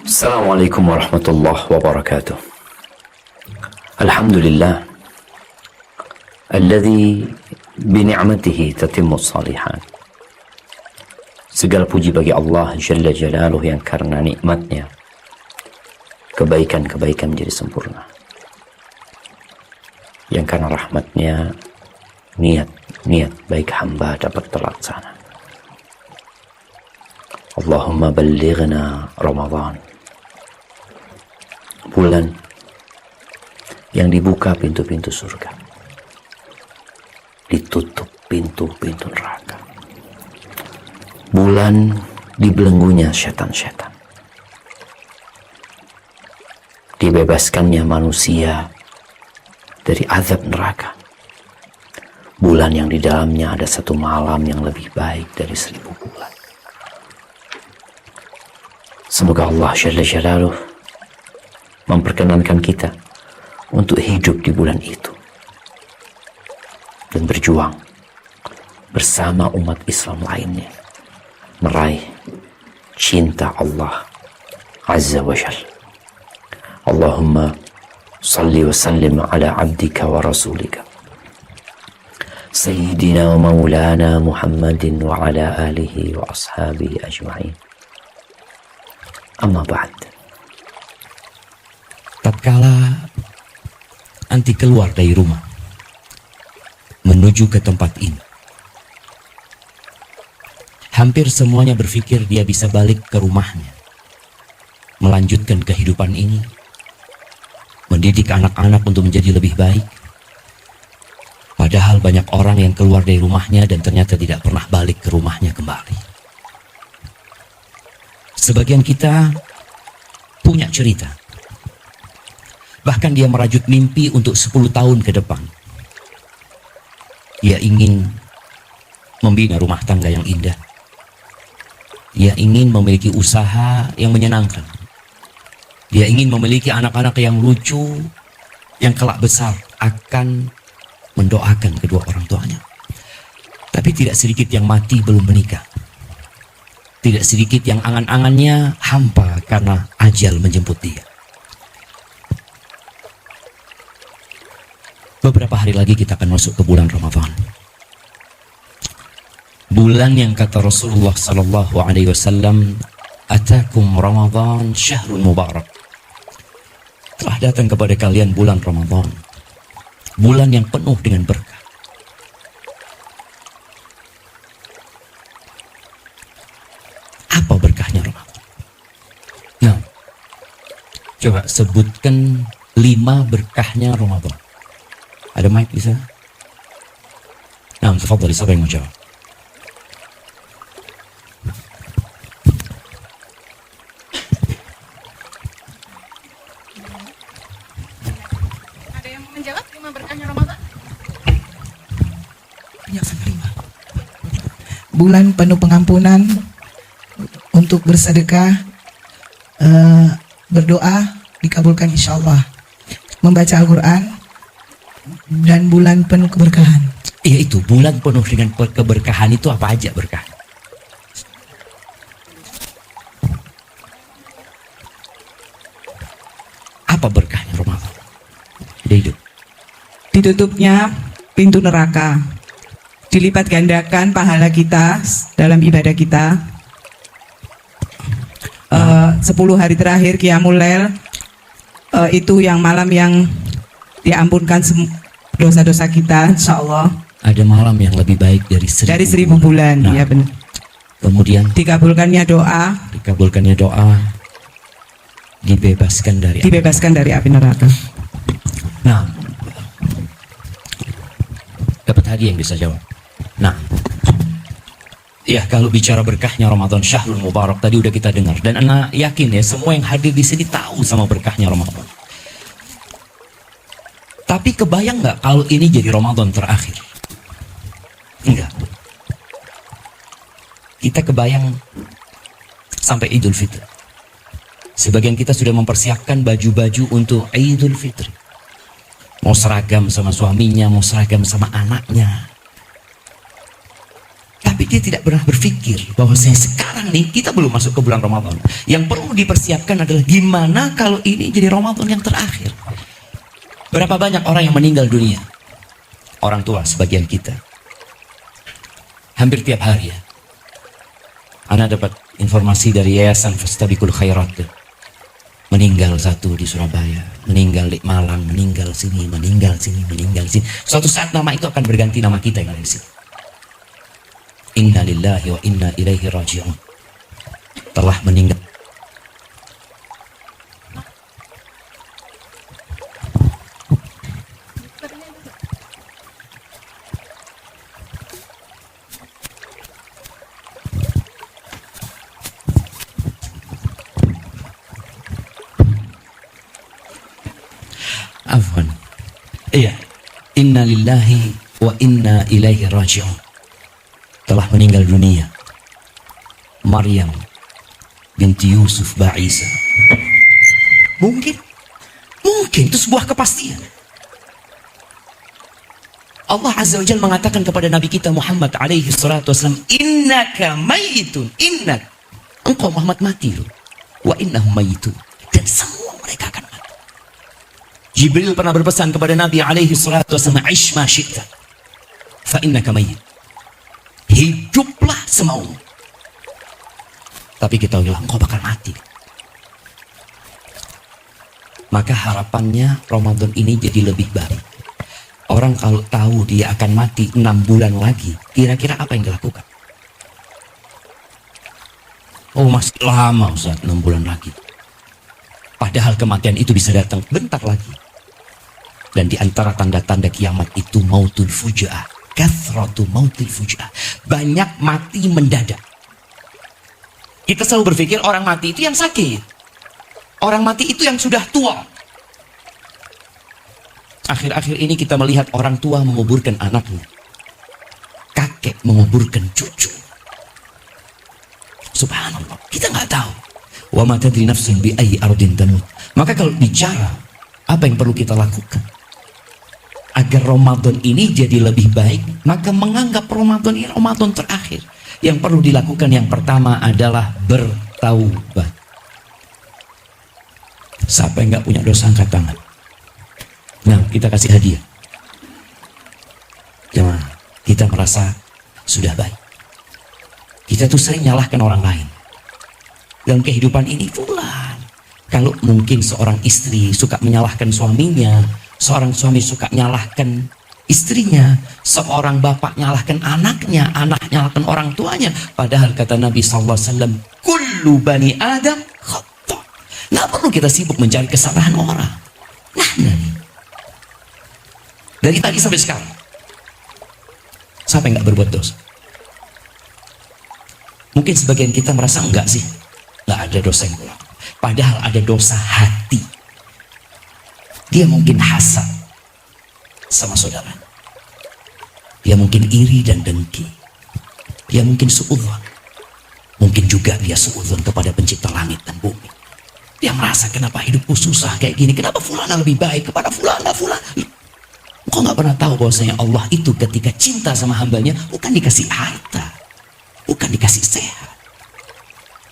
Assalamualaikum warahmatullahi wabarakatuh. Alhamdulillah alladzi bini'matihi tatimmus salihat. Segala puji bagi Allah Jalla Jalaluh yang karena nikmatnya kebaikan-kebaikan menjadi sempurna, yang karena rahmatnya niat baik hamba dapat terlaksana. Allahumma ballighna Ramadan, bulan yang dibuka pintu-pintu surga, ditutup pintu-pintu neraka, bulan dibelenggunya setan-setan, dibebaskannya manusia dari azab neraka, bulan yang di dalamnya ada satu malam yang lebih baik dari 1000 bulan. Semoga Allah Jalla Jalaluh memperkenankan kita untuk hidup di bulan itu dan berjuang bersama umat Islam lainnya meraih cinta Allah Azza wa Jalla. Allahumma salli wa sallim ala abdika wa rasulika Sayyidina wa maulana Muhammadin wa ala alihi wa ashabihi ajma'in. Amma ba'd. Tatkala anti keluar dari rumah menuju ke tempat ini, hampir semuanya berpikir dia bisa balik ke rumahnya, melanjutkan kehidupan ini, mendidik anak-anak untuk menjadi lebih baik. Padahal banyak orang yang keluar dari rumahnya dan ternyata tidak pernah balik ke rumahnya kembali. Sebagian kita punya cerita, bahkan dia merajut mimpi untuk 10 tahun ke depan. Dia ingin membina rumah tangga yang indah. Dia ingin memiliki usaha yang menyenangkan. Dia ingin memiliki anak-anak yang lucu, yang kelak besar akan mendoakan kedua orang tuanya. Tapi tidak sedikit yang mati belum menikah. Tidak sedikit yang angan-angannya hampa karena ajal menjemput dia. Beberapa hari lagi kita akan masuk ke bulan Ramadan. Bulan yang kata Rasulullah sallallahu alaihi wasallam, "Atakum Ramadan syahrun mubarak." Telah datang kepada kalian bulan Ramadan, bulan yang penuh dengan berkah. Apa berkahnya Ramadan? Nah, coba sebutkan 5 berkahnya Ramadan. Ada mic bisa? Nah, tafadhali, siapa yang mau jawab? Ada yang mau menjawab 5 berkahnya Ramadan? Yang kelima, bulan penuh pengampunan, untuk bersedekah, berdoa dikabulkan insya Allah, membaca Al-Quran, dan bulan penuh keberkahan. Iya, itu bulan penuh dengan keberkahan. Itu apa aja berkah? Apa berkahnya Ramadan? Hidup. Ditutupnya pintu neraka, dilipat gandakan pahala kita dalam ibadah kita. 10 hari terakhir Qiyamul Lail, itu yang malam yang diampunkan dosa-dosa kita, insya Allah. Ada malam yang lebih baik dari 1000 bulan. Nah, Ya benar. kemudian Dikabulkannya doa, dikabulkannya doa, dibebaskan dari api neraka. Nah, dapat hadiah yang bisa jawab. Nah, ya, kalau bicara berkahnya Ramadan syahrul mubarak tadi udah kita dengar, dan ana yakin ya semua yang hadir di sini tahu sama berkahnya Ramadan. Tapi kebayang nggak kalau ini jadi Ramadan terakhir? Enggak. Kita kebayang sampai Idul Fitri. Sebagian kita sudah mempersiapkan baju-baju untuk Idul Fitri. Mau seragam sama suaminya, mau seragam sama anaknya. Tapi dia tidak pernah berpikir bahwa sekarang nih kita belum masuk ke bulan Ramadan. Yang perlu dipersiapkan adalah gimana kalau ini jadi Ramadan yang terakhir. Berapa banyak orang yang meninggal dunia? Orang tua sebagian kita. Hampir tiap hari ya. Ana dapat informasi dari Yayasan Fastabiqul Khairat. Meninggal satu di Surabaya, meninggal di Malang, meninggal sini, meninggal sini, meninggal sini. Suatu saat nama itu akan berganti nama kita yang ada di sini. Inna lillahi wa inna ilaihi raji'un. Telah meninggal. Afwan. Iya. Inna lillahi wa inna ilaihi raji'un. Telah meninggal dunia Maryam binti Yusuf Ba'isa. Mungkin itu sebuah kepastian. Allah Azza wa Jalla mengatakan kepada Nabi kita Muhammad alaihi salatu wasallam, innaka mayitun, engkau Muhammad mati loh, wa innahum mayitun, dan semua mereka akan mati. Jibril pernah berpesan kepada Nabi alaihi salatu wasallam, ish ma syi'ta fa innaka mayit. Hiduplah semaumu. Tapi kita bilang engkau bakal mati. Maka harapannya Ramadan ini jadi lebih baik. Orang kalau tahu dia akan mati 6 bulan lagi, kira-kira apa yang dilakukan? Oh, masih lama Ustaz, 6 bulan lagi. Padahal kematian itu bisa datang bentar lagi. Dan di antara tanda-tanda kiamat itu mautul fuja'ah. Kathratu mautil fuja'ah. Banyak mati mendadak. Kita selalu berpikir orang mati itu yang sakit. Orang mati itu yang sudah tua. Akhir-akhir ini kita melihat orang tua menguburkan anaknya. Kakek menguburkan cucu. Subhanallah. Kita nggak tahu. Wa ma tadri nafsun bi ayyi ardin tamut. Maka kalau bicara, apa yang perlu kita lakukan? Agar Ramadan ini jadi lebih baik, maka menganggap Ramadan ini Ramadan terakhir. Yang perlu dilakukan yang pertama adalah bertaubat. Siapa yang nggak punya dosa angkat tangan? Nah, kita kasih hadiah. Jangan kita merasa sudah baik. Kita tuh sering nyalahkan orang lain. Dalam kehidupan ini pula, kalau mungkin seorang istri suka menyalahkan suaminya, seorang suami suka nyalahkan istrinya, seorang bapak nyalahkan anaknya, anak nyalahkan orang tuanya. Padahal kata Nabi SAW, kullu bani Adam khata. Nggak perlu kita sibuk mencari kesalahan orang. Nah, dari tadi sampai sekarang, siapa yang nggak berbuat dosa? Mungkin sebagian kita merasa enggak sih, nggak ada dosa yang kurang. Padahal ada dosa hati. Dia mungkin hasad sama saudara. Dia mungkin iri dan dengki. Dia mungkin suudzon. Mungkin juga dia suudzon kepada pencipta langit dan bumi. Dia merasa kenapa hidupku susah kayak gini. Kenapa fulana lebih baik kepada fulana. Kau nggak pernah tahu bahwasanya Allah itu ketika cinta sama hambanya bukan dikasih harta, bukan dikasih sehat.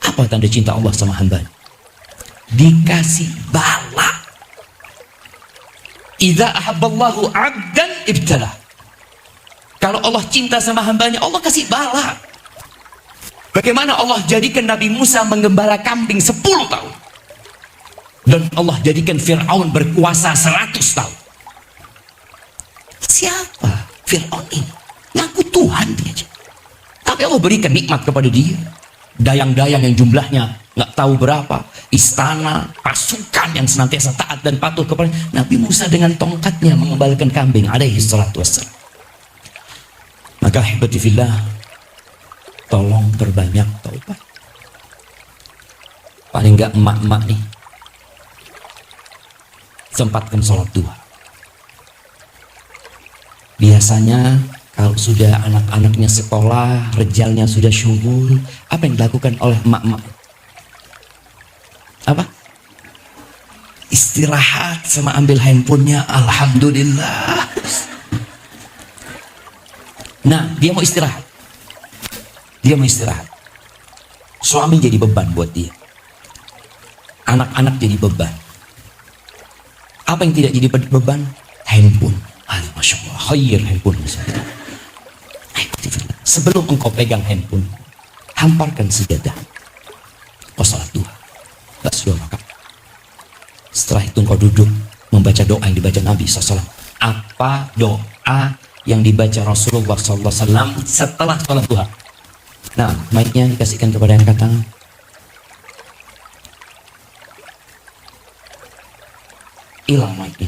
Apa tanda cinta Allah sama hambanya? Dikasih bala. Idza ahabballahu 'abdan ibtalah. Kalau Allah cinta sama hambanya, Allah kasih bala. Bagaimana Allah jadikan Nabi Musa menggembala kambing 10 tahun. Dan Allah jadikan Fir'aun berkuasa 100 tahun. Siapa Fir'aun ini? Ngaku Tuhan dia. Tapi Allah berikan nikmat kepada dia. Dayang-dayang yang jumlahnya nggak tahu berapa, istana, pasukan yang senantiasa taat dan patuh kepada Nabi Musa dengan tongkatnya mengembalikan kambing alaihi salatu wassalam. Maka ahibati fillah, tolong perbanyak taubat. Paling nggak emak-emak nih, sempatkan sholat duha. Biasanya kalau sudah anak-anaknya sekolah, rejalnya sudah syughul, apa yang dilakukan oleh emak-emak? Apa? Istirahat sama ambil handphonenya, alhamdulillah. Nah, dia mau istirahat. Dia mau istirahat. Suami jadi beban buat dia. Anak-anak jadi beban. Apa yang tidak jadi beban? Handphone. Masya Allah, khair handphone. Sebelum engkau pegang handphone, hamparkan sejadah. Kau salat duha. Gak sudah makan. Setelah itu engkau duduk membaca doa yang dibaca Nabi SAW. Apa doa yang dibaca Rasulullah SAW setelah salat duha? Nah, mic-nya dikasihkan kepada yang angkat tangan. Hilang mic-nya.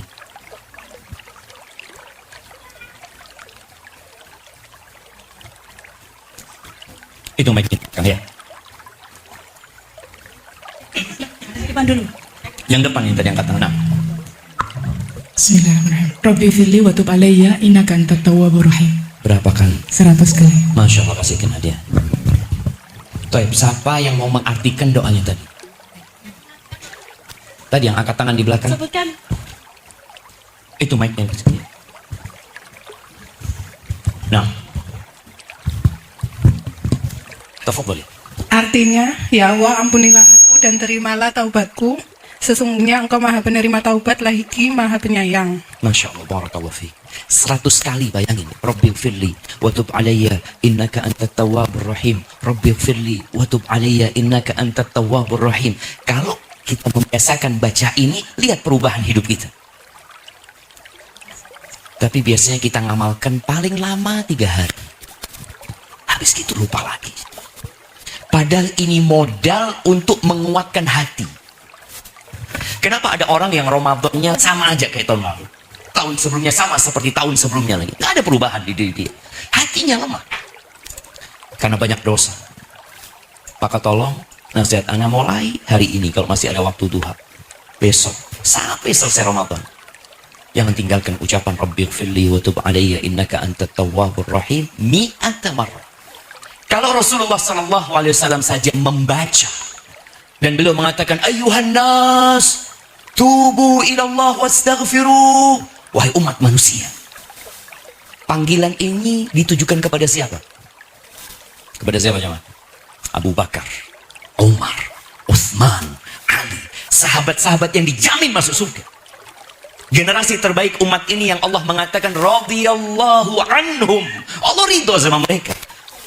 Itu mic-nya kan ya? Depan dulu. Yang depan yang tadi angkat tangan. Nah, Bismillahirrahmanirrahim. Rabbi firli wa tub alayya innaka antat tawwabur rahim. berapa kali? 100 kali. Masya Allah, kasihkan hadiah. Taib, siapa yang mau mengartikan doanya tadi? Tadi yang angkat tangan di belakang. Sebutkan. Itu mic-nya. Nah, tafadhali. Artinya, ya Allah ampunilah aku dan terimalah taubatku. Sesungguhnya engkau maha penerima taubat lagi maha penyayang. Masya Allah, barakallahu fiik. 100 kali bayangin. Rabbi firli wa tub alayya innaka antat tawwabur rahim. Rabbi firli wa tub alayya innaka antat tawwabur rahim. Kalau kita membiasakan baca ini, lihat perubahan hidup kita. Tapi biasanya kita ngamalkan paling lama 3 hari. Habis itu lupa lagi. Padahal ini modal untuk menguatkan hati. Kenapa ada orang yang Ramadannya sama aja kayak tahun lalu? Tahun sebelumnya sama seperti tahun sebelumnya lagi. Nggak ada perubahan di diri dia. Hatinya lemah. Karena banyak dosa. Maka tolong nasihat Ana mulai hari ini kalau masih ada waktu duha. Besok sampai selesai Ramadan. Jangan tinggalkan ucapan Rabbighfirli wa tub alayya innaka antat tawwabur rahim 100 marrah. Kalau Rasulullah SAW saja membaca dan beliau mengatakan ayuhan nas tubu ilallah wastaghfiru, wahai umat manusia. Panggilan ini ditujukan kepada siapa? Kepada siapa jemaah? Abu Bakar, Umar, Utsman, Ali, sahabat-sahabat yang dijamin masuk surga. Generasi terbaik umat ini yang Allah mengatakan radhiyallahu anhum. Allah ridho sama mereka.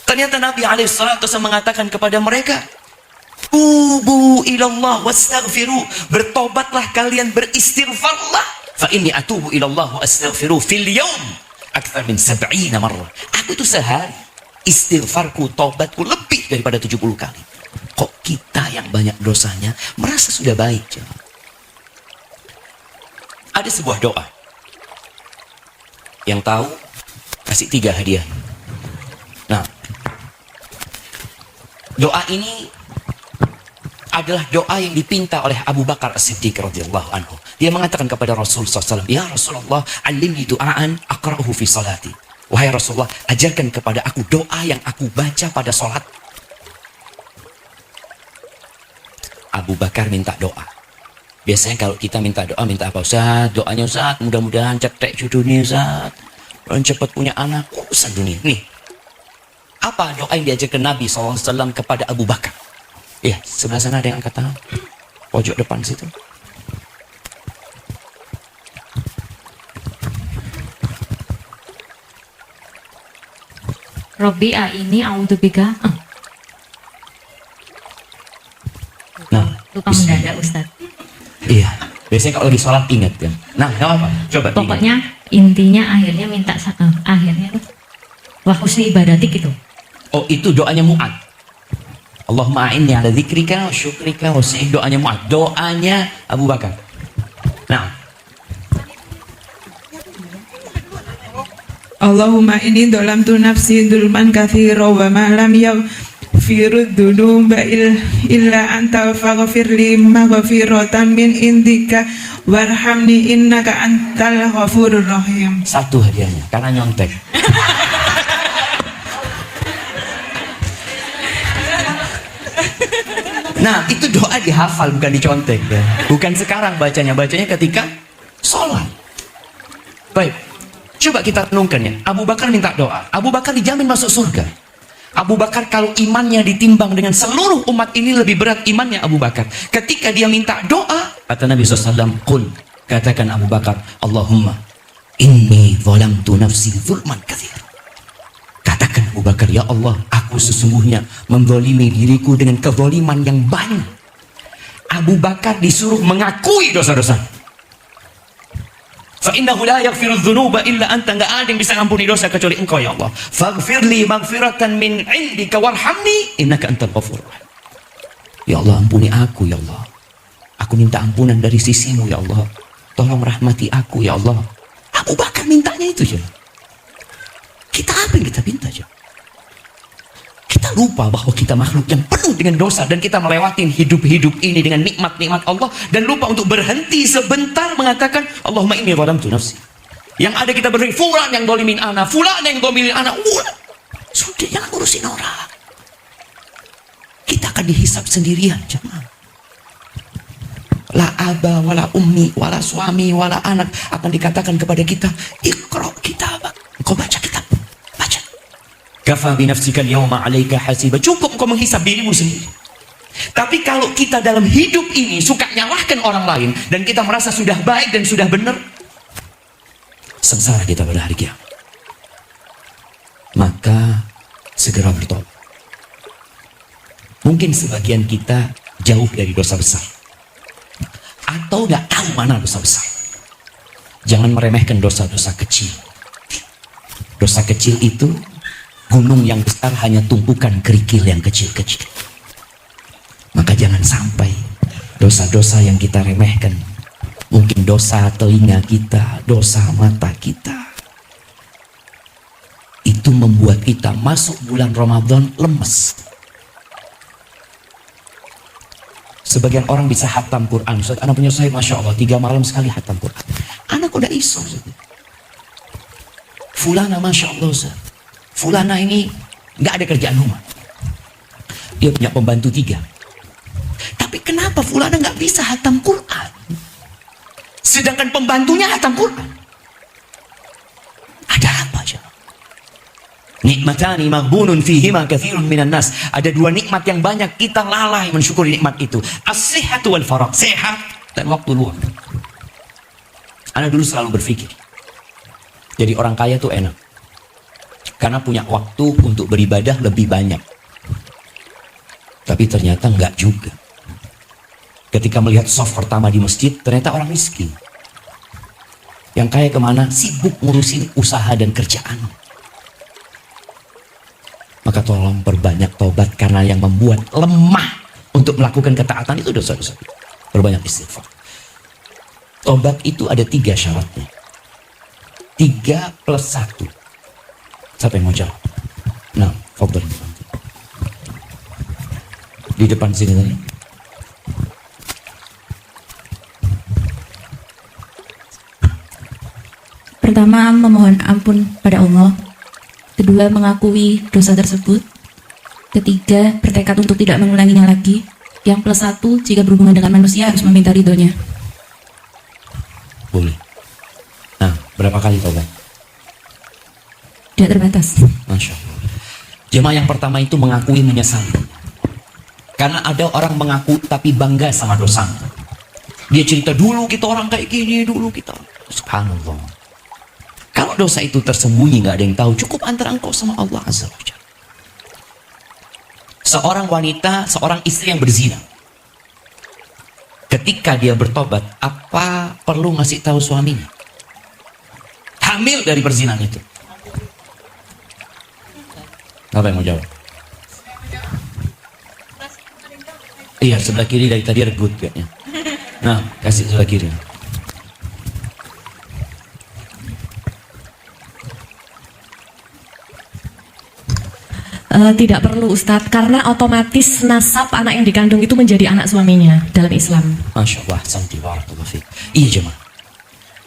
Ternyata Nabi SAW mengatakan kepada mereka, tubu ilallah wastaghfiru, bertobatlah kalian, beristighfarlah. Fa inni atubu ilallah wastaghfiru fil yaum akthar min 70 marrah. Aku itu sehari istighfarku, tobatku lebih daripada 70 kali. Kok kita yang banyak dosanya merasa sudah baik? Ada sebuah doa yang tahu kasih 3 hadiah. Nah, doa ini adalah doa yang dipinta oleh Abu Bakar As-Siddiq radhiyallahu anhu. Dia mengatakan kepada Rasulullah SAW, ya Rasulullah, alimni du'aan aqra'uhu fi salati. Wahai Rasulullah, ajarkan kepada aku doa yang aku baca pada sholat. Abu Bakar minta doa. Biasanya kalau kita minta doa, minta apa? Ustaz, doanya Ustaz, mudah-mudahan cetek jodohnya Ustaz, dan cepat punya anak, urusan dunia. Nih, apa doa yang diajarkan Nabi SAW kepada Abu Bakar? Ya, sebelah sana ada yang angkat tangan. Pojok depan situ. Robbi ini a'udzubika. Nah, Lupa mendadak Ustaz. iya. Biasanya kalau lagi sholat ingat kan. Nah, nggak apa-apa. Coba. Pokoknya intinya akhirnya minta akhirnya wa husni ibadatik itu. Oh, itu doanya Mu'ad. Allahumma a'inni ala dzikrika wa syukrika wa husni, doanya Mu'ad. Doanya Abu Bakar. Nah, Allahumma inni dolamtu nafsi dulman katsira wa ma lam yaghfirud dunuba illa anta faghfirli maghfiratan min indika warhamni innaka antal ghafurur rahim. 1 hadiahnya karena nyontek. Nah, itu doa dihafal, bukan dicontek ya. Bukan sekarang bacanya ketika sholat. Baik, coba kita renungkan ya. Abu Bakar minta doa. Abu Bakar dijamin masuk surga. Abu Bakar kalau imannya ditimbang dengan seluruh umat ini lebih berat imannya Abu Bakar. Ketika dia minta doa, kata Nabi SAW, Qul, katakan Abu Bakar, Allahumma inni zalamtu nafsi zulman katsir. Katakan Abu Bakar, ya Allah, aku sesungguhnya menzalimi diriku dengan kezaliman yang banyak. Abu Bakar disuruh mengakui dosa-dosa. Fa innahu la yaghfiru dzunuba illa anta, enggak ada yang bisa ngampuni dosa kecuali Engkau ya Allah. Faghfirli maghfiratan min 'indika warhamni innaka antal ghafurur rahim. Ya Allah, ampuni aku ya Allah. Aku minta ampunan dari sisimu ya Allah. Tolong rahmati aku ya Allah. Abu Bakar mintanya itu ya. Kita apa yang kita minta aja? Kita lupa bahwa kita makhluk yang penuh dengan dosa dan kita melewati hidup-hidup ini dengan nikmat-nikmat Allah dan lupa untuk berhenti sebentar mengatakan Allahumma inni zalamtu nafsi. Yang ada kita beri fulan yang dolimin anak, fulan yang dolimin anak. Sudah, jangan urusin orang. Kita akan dihisap sendirian, jemaah. La aba wala ummi wala suami wala anak, akan dikatakan kepada kita, Iqra kitabak. Engkau baca kitab. Baca. Kafa bi nafsika al-yawma 'alaika hasiba. Cukup engkau menghisap dirimu sendiri. Tapi kalau kita dalam hidup ini suka nyalahkan orang lain dan kita merasa sudah baik dan sudah benar, sengsara kita pada hari kiamat. Maka segera bertobat. Mungkin sebagian kita jauh dari dosa besar atau nggak tahu mana dosa besar. Jangan meremehkan dosa-dosa kecil. Dosa kecil itu gunung yang besar hanya tumpukan kerikil yang kecil-kecil. Maka jangan sampai dosa-dosa yang kita remehkan, mungkin dosa telinga kita, dosa mata kita, itu membuat kita masuk bulan Ramadan lemes. Sebagian orang bisa hatam Quran. Ustaz, anak punya saya, Masya Allah, 3 malam sekali hatam Quran. Anak udah iso. Fulana, Masya Allah, Ustaz. Fulana ini nggak ada kerjaan rumah. Dia punya pembantu 3. Tapi kenapa Fulana nggak bisa hatam Quran? Sedangkan pembantunya hatam Quran. Ada apa aja? Nikmatani maghbunun fihima katsirun minan nas. Ada 2 nikmat yang banyak kita lalai mensyukuri nikmat itu. As-sihhatu wal faragh. Sehat dan waktu luang. Ana dulu selalu berpikir, jadi orang kaya tuh enak. Karena punya waktu untuk beribadah lebih banyak. Tapi ternyata enggak juga. Ketika melihat saf pertama di masjid, ternyata orang miskin. Yang kaya kemana? Sibuk ngurusin usaha dan kerjaan. Maka tolong perbanyak taubat, karena yang membuat lemah untuk melakukan ketaatan itu dosa-dosa. Perbanyak istighfar. Taubat itu ada 3 syaratnya. 3 plus 1. Siapa yang mau jawab? Nah, faktor di depan sini tadi. Pertama, memohon ampun pada Allah. Kedua, mengakui dosa tersebut. Ketiga, bertekad untuk tidak mengulanginya lagi. Yang plus 1, jika berhubungan dengan manusia harus meminta ridhonya. Boleh. Nah, berapa kali taubat? Tidak terbatas. Masya Allah. Jemaah yang pertama itu mengakui menyesali. Karena ada orang mengaku tapi bangga sama dosanya. Dia cerita, dulu kita orang kayak gini, dulu kita. Subhanallah. Kalau dosa itu tersembunyi, nggak ada yang tahu, cukup antara engkau sama Allah Azza wa Jalla. Seorang wanita, seorang istri yang berzina, ketika dia bertobat, apa perlu ngasih tahu suaminya? Hamil dari perzinahan itu. Apa yang mau jawab? Iya, sebelah kiri dari tadi regut kayaknya. Nah, kasih sebelah kiri. Tidak perlu Ustadz, karena otomatis nasab anak yang dikandung itu menjadi anak suaminya dalam Islam. Masya Allah, santi barakallahu fiik. Iya jemaah.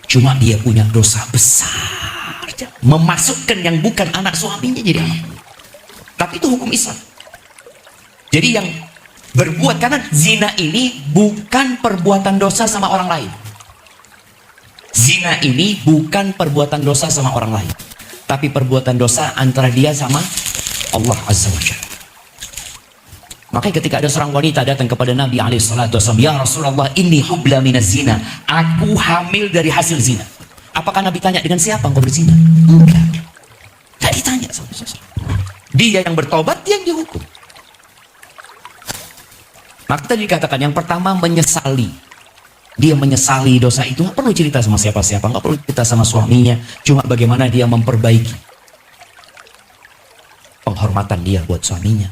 Cuma dia punya dosa besar, memasukkan yang bukan anak suaminya jadi anak. Tapi itu hukum Islam. Jadi yang berbuat, karena zina ini bukan perbuatan dosa sama orang lain. Zina ini bukan perbuatan dosa sama orang lain, tapi perbuatan dosa antara dia sama Allah Azza wa Jalla. Makanya ketika ada seorang wanita datang kepada Nabi SAW, ya Rasulullah, ini hubla minaz zina, aku hamil dari hasil zina. Apakah Nabi tanya dengan siapa engkau berzina? Enggak. Tidak ditanya sama seseorang. Dia yang bertobat, dia yang dihukum. Maka tadi dikatakan yang pertama menyesali. Dia menyesali dosa itu, nggak perlu cerita sama siapa-siapa, nggak perlu cerita sama suaminya, cuma bagaimana dia memperbaiki penghormatan dia buat suaminya,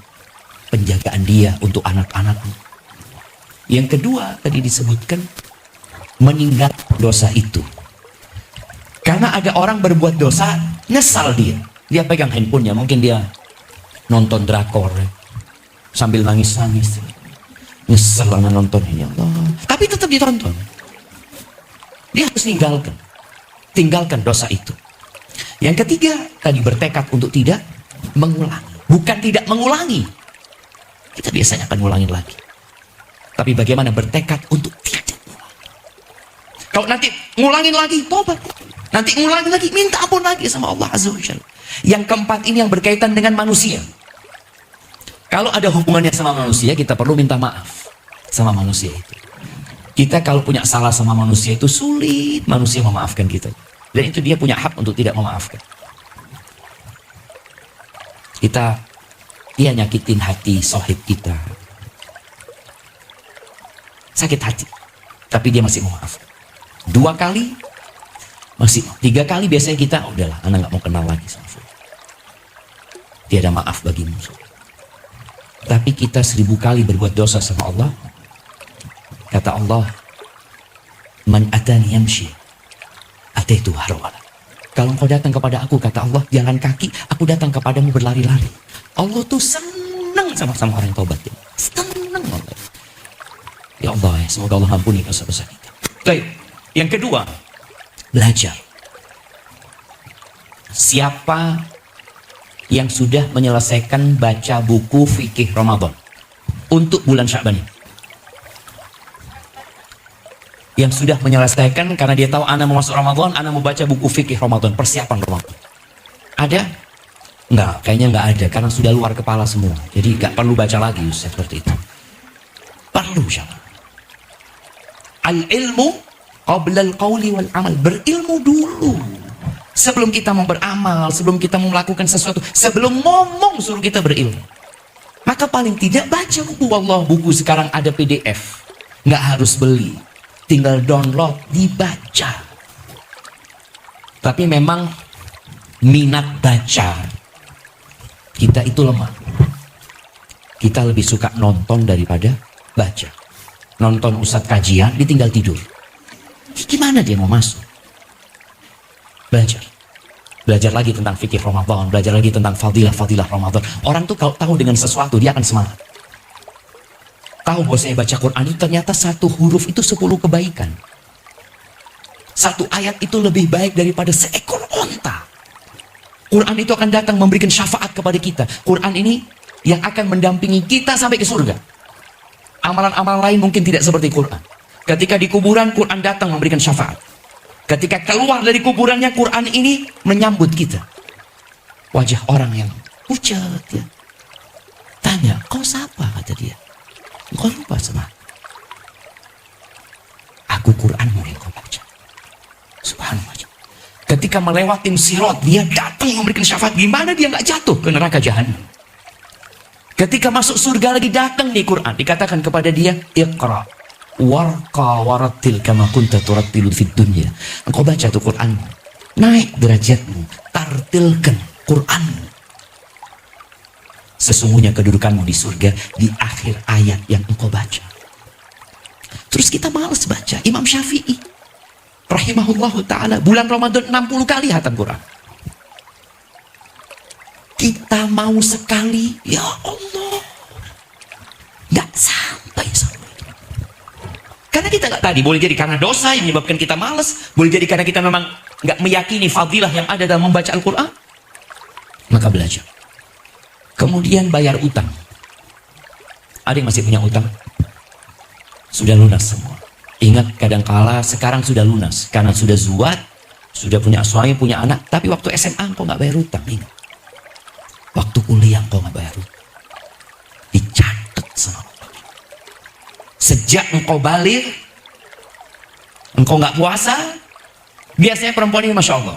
penjagaan dia untuk anak-anaknya. Yang kedua tadi disebutkan meninggal dosa itu. Karena ada orang berbuat dosa, nyesal dia pegang handphonenya, mungkin dia nonton drakor sambil nangis-nangis, nyesel karena nonton ini, Allah. Tapi tetap ditonton. Dia harus tinggalkan dosa itu. Yang ketiga tadi bertekad untuk tidak mengulangi. Bukan tidak mengulangi, kita biasanya akan ngulangin lagi. Tapi bagaimana bertekad untuk tidak mengulangi. Kalau nanti ngulangin lagi, tobat. Nanti ngulangin lagi, minta ampun lagi sama Allah Azza wa Jalla. Yang keempat ini yang berkaitan dengan manusia. Kalau ada hubungannya sama manusia, kita perlu minta maaf sama manusia itu. Kita kalau punya salah sama manusia itu sulit manusia memaafkan kita. Dan itu dia punya hak untuk tidak memaafkan. Dia nyakitin hati sahib kita. Sakit hati. Tapi dia masih memaafkan. 2 kali, masih 3 kali biasanya kita, udahlah, anak nggak mau kenal lagi sama dia. Tiada maaf bagimu. Tapi kita 1000 kali berbuat dosa sama Allah. Kata Allah, man atani yamshi ataitu harwala. Kalau engkau datang kepada aku, kata Allah, jalan kaki, aku datang kepadamu berlari-lari. Allah tuh senang sama orang yang taubat. Senang Allah. Ya Allah, semoga Allah ampuni dosa-dosa kita. Baik, yang kedua, belajar. Siapa yang sudah menyelesaikan baca buku fikih Ramadan untuk bulan Sya'ban ini? Yang sudah menyelesaikan karena dia tahu anak mau masuk Ramadan, anak mau baca buku fikih Ramadan, persiapan Ramadan. Ada? Enggak, kayaknya enggak ada karena sudah luar kepala semua. Jadi enggak perlu baca lagi Ustaz seperti itu. Perlu siapa? Al-ilmu qabla al-qawli wal amal. Berilmu dulu. Sebelum kita mau beramal, sebelum kita mau melakukan sesuatu, sebelum ngomong suruh kita berilmu. Maka paling tidak baca buku. Allah, buku sekarang ada PDF. Enggak harus beli. Tinggal download, dibaca. Tapi memang minat baca kita itu lemah. Kita lebih suka nonton daripada baca. Nonton ustadz kajian, ditinggal tidur. Gimana dia mau masuk? Belajar. Belajar lagi tentang fikih Ramadan, belajar lagi tentang fadilah Ramadan. Orang tuh kalau tahu dengan sesuatu, dia akan semangat. Tahu bahwa saya baca Quran itu ternyata 1 huruf itu 10 kebaikan. 1 ayat itu lebih baik daripada seekor onta. Quran itu akan datang memberikan syafaat kepada kita. Quran ini yang akan mendampingi kita sampai ke surga. Amalan-amalan lain mungkin tidak seperti Quran. Ketika di kuburan, Quran datang memberikan syafaat. Ketika keluar dari kuburannya, Quran ini menyambut kita. Wajah orang yang pucat ya. Tanya, kau siapa? Kata dia. Engkau lupa sama aku, Quranmu yang kau baca. Subhanallah. Ketika melewati sirat, dia datang memberikan syafaat. Gimana dia nggak jatuh ke neraka jahanam? Ketika masuk surga lagi datang nih Quran, dikatakan kepada dia, Iqra warqa warattil kama kunta turattilu fid dunya. Engkau baca tuh Quran, naik derajatmu, tartilkan Quranmu. Sesungguhnya kedudukanmu di surga di akhir ayat yang engkau baca. Terus kita malas baca. Imam Syafi'i rahimahullahu ta'ala bulan Ramadan 60 kali hatam Quran. Kita mau sekali, ya Allah, gak sampai. Karena kita gak tadi, boleh jadi karena dosa yang menyebabkan kita malas, boleh jadi karena kita memang gak meyakini fadilah yang ada dalam membaca Al-Quran. Maka belajar. Kemudian bayar utang. Ada yang masih punya utang? Sudah lunas semua. Ingat, kadangkala sekarang sudah lunas karena sudah zuat, sudah punya suami, punya anak, tapi waktu SMA kok nggak bayar utang. Ingat. Waktu kuliah engkau nggak bayar hutang. Dicatat sama Allah. Sejak engkau balik, engkau nggak puasa. Biasanya perempuan ini Masya Allah,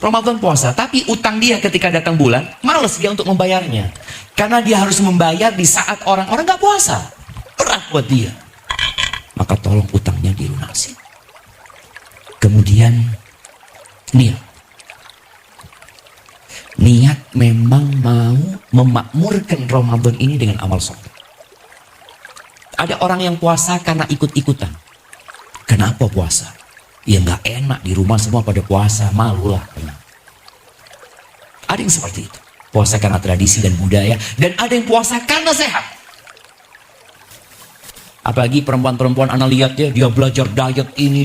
Ramadan puasa, tapi utang dia ketika datang bulan, males dia untuk membayarnya. Karena dia harus membayar di saat orang-orang nggak puasa. Berat buat dia. Maka tolong utangnya dilunasi. Kemudian niat memang mau memakmurkan Ramadan ini dengan amal soleh. Ada orang yang puasa karena ikut-ikutan. Kenapa puasa? Ya nggak enak di rumah semua pada puasa, malulah. Ada yang seperti itu. Puasa karena tradisi dan budaya. Dan ada yang puasa karena sehat. Apalagi perempuan-perempuan anak lihat ya, dia belajar diet ini.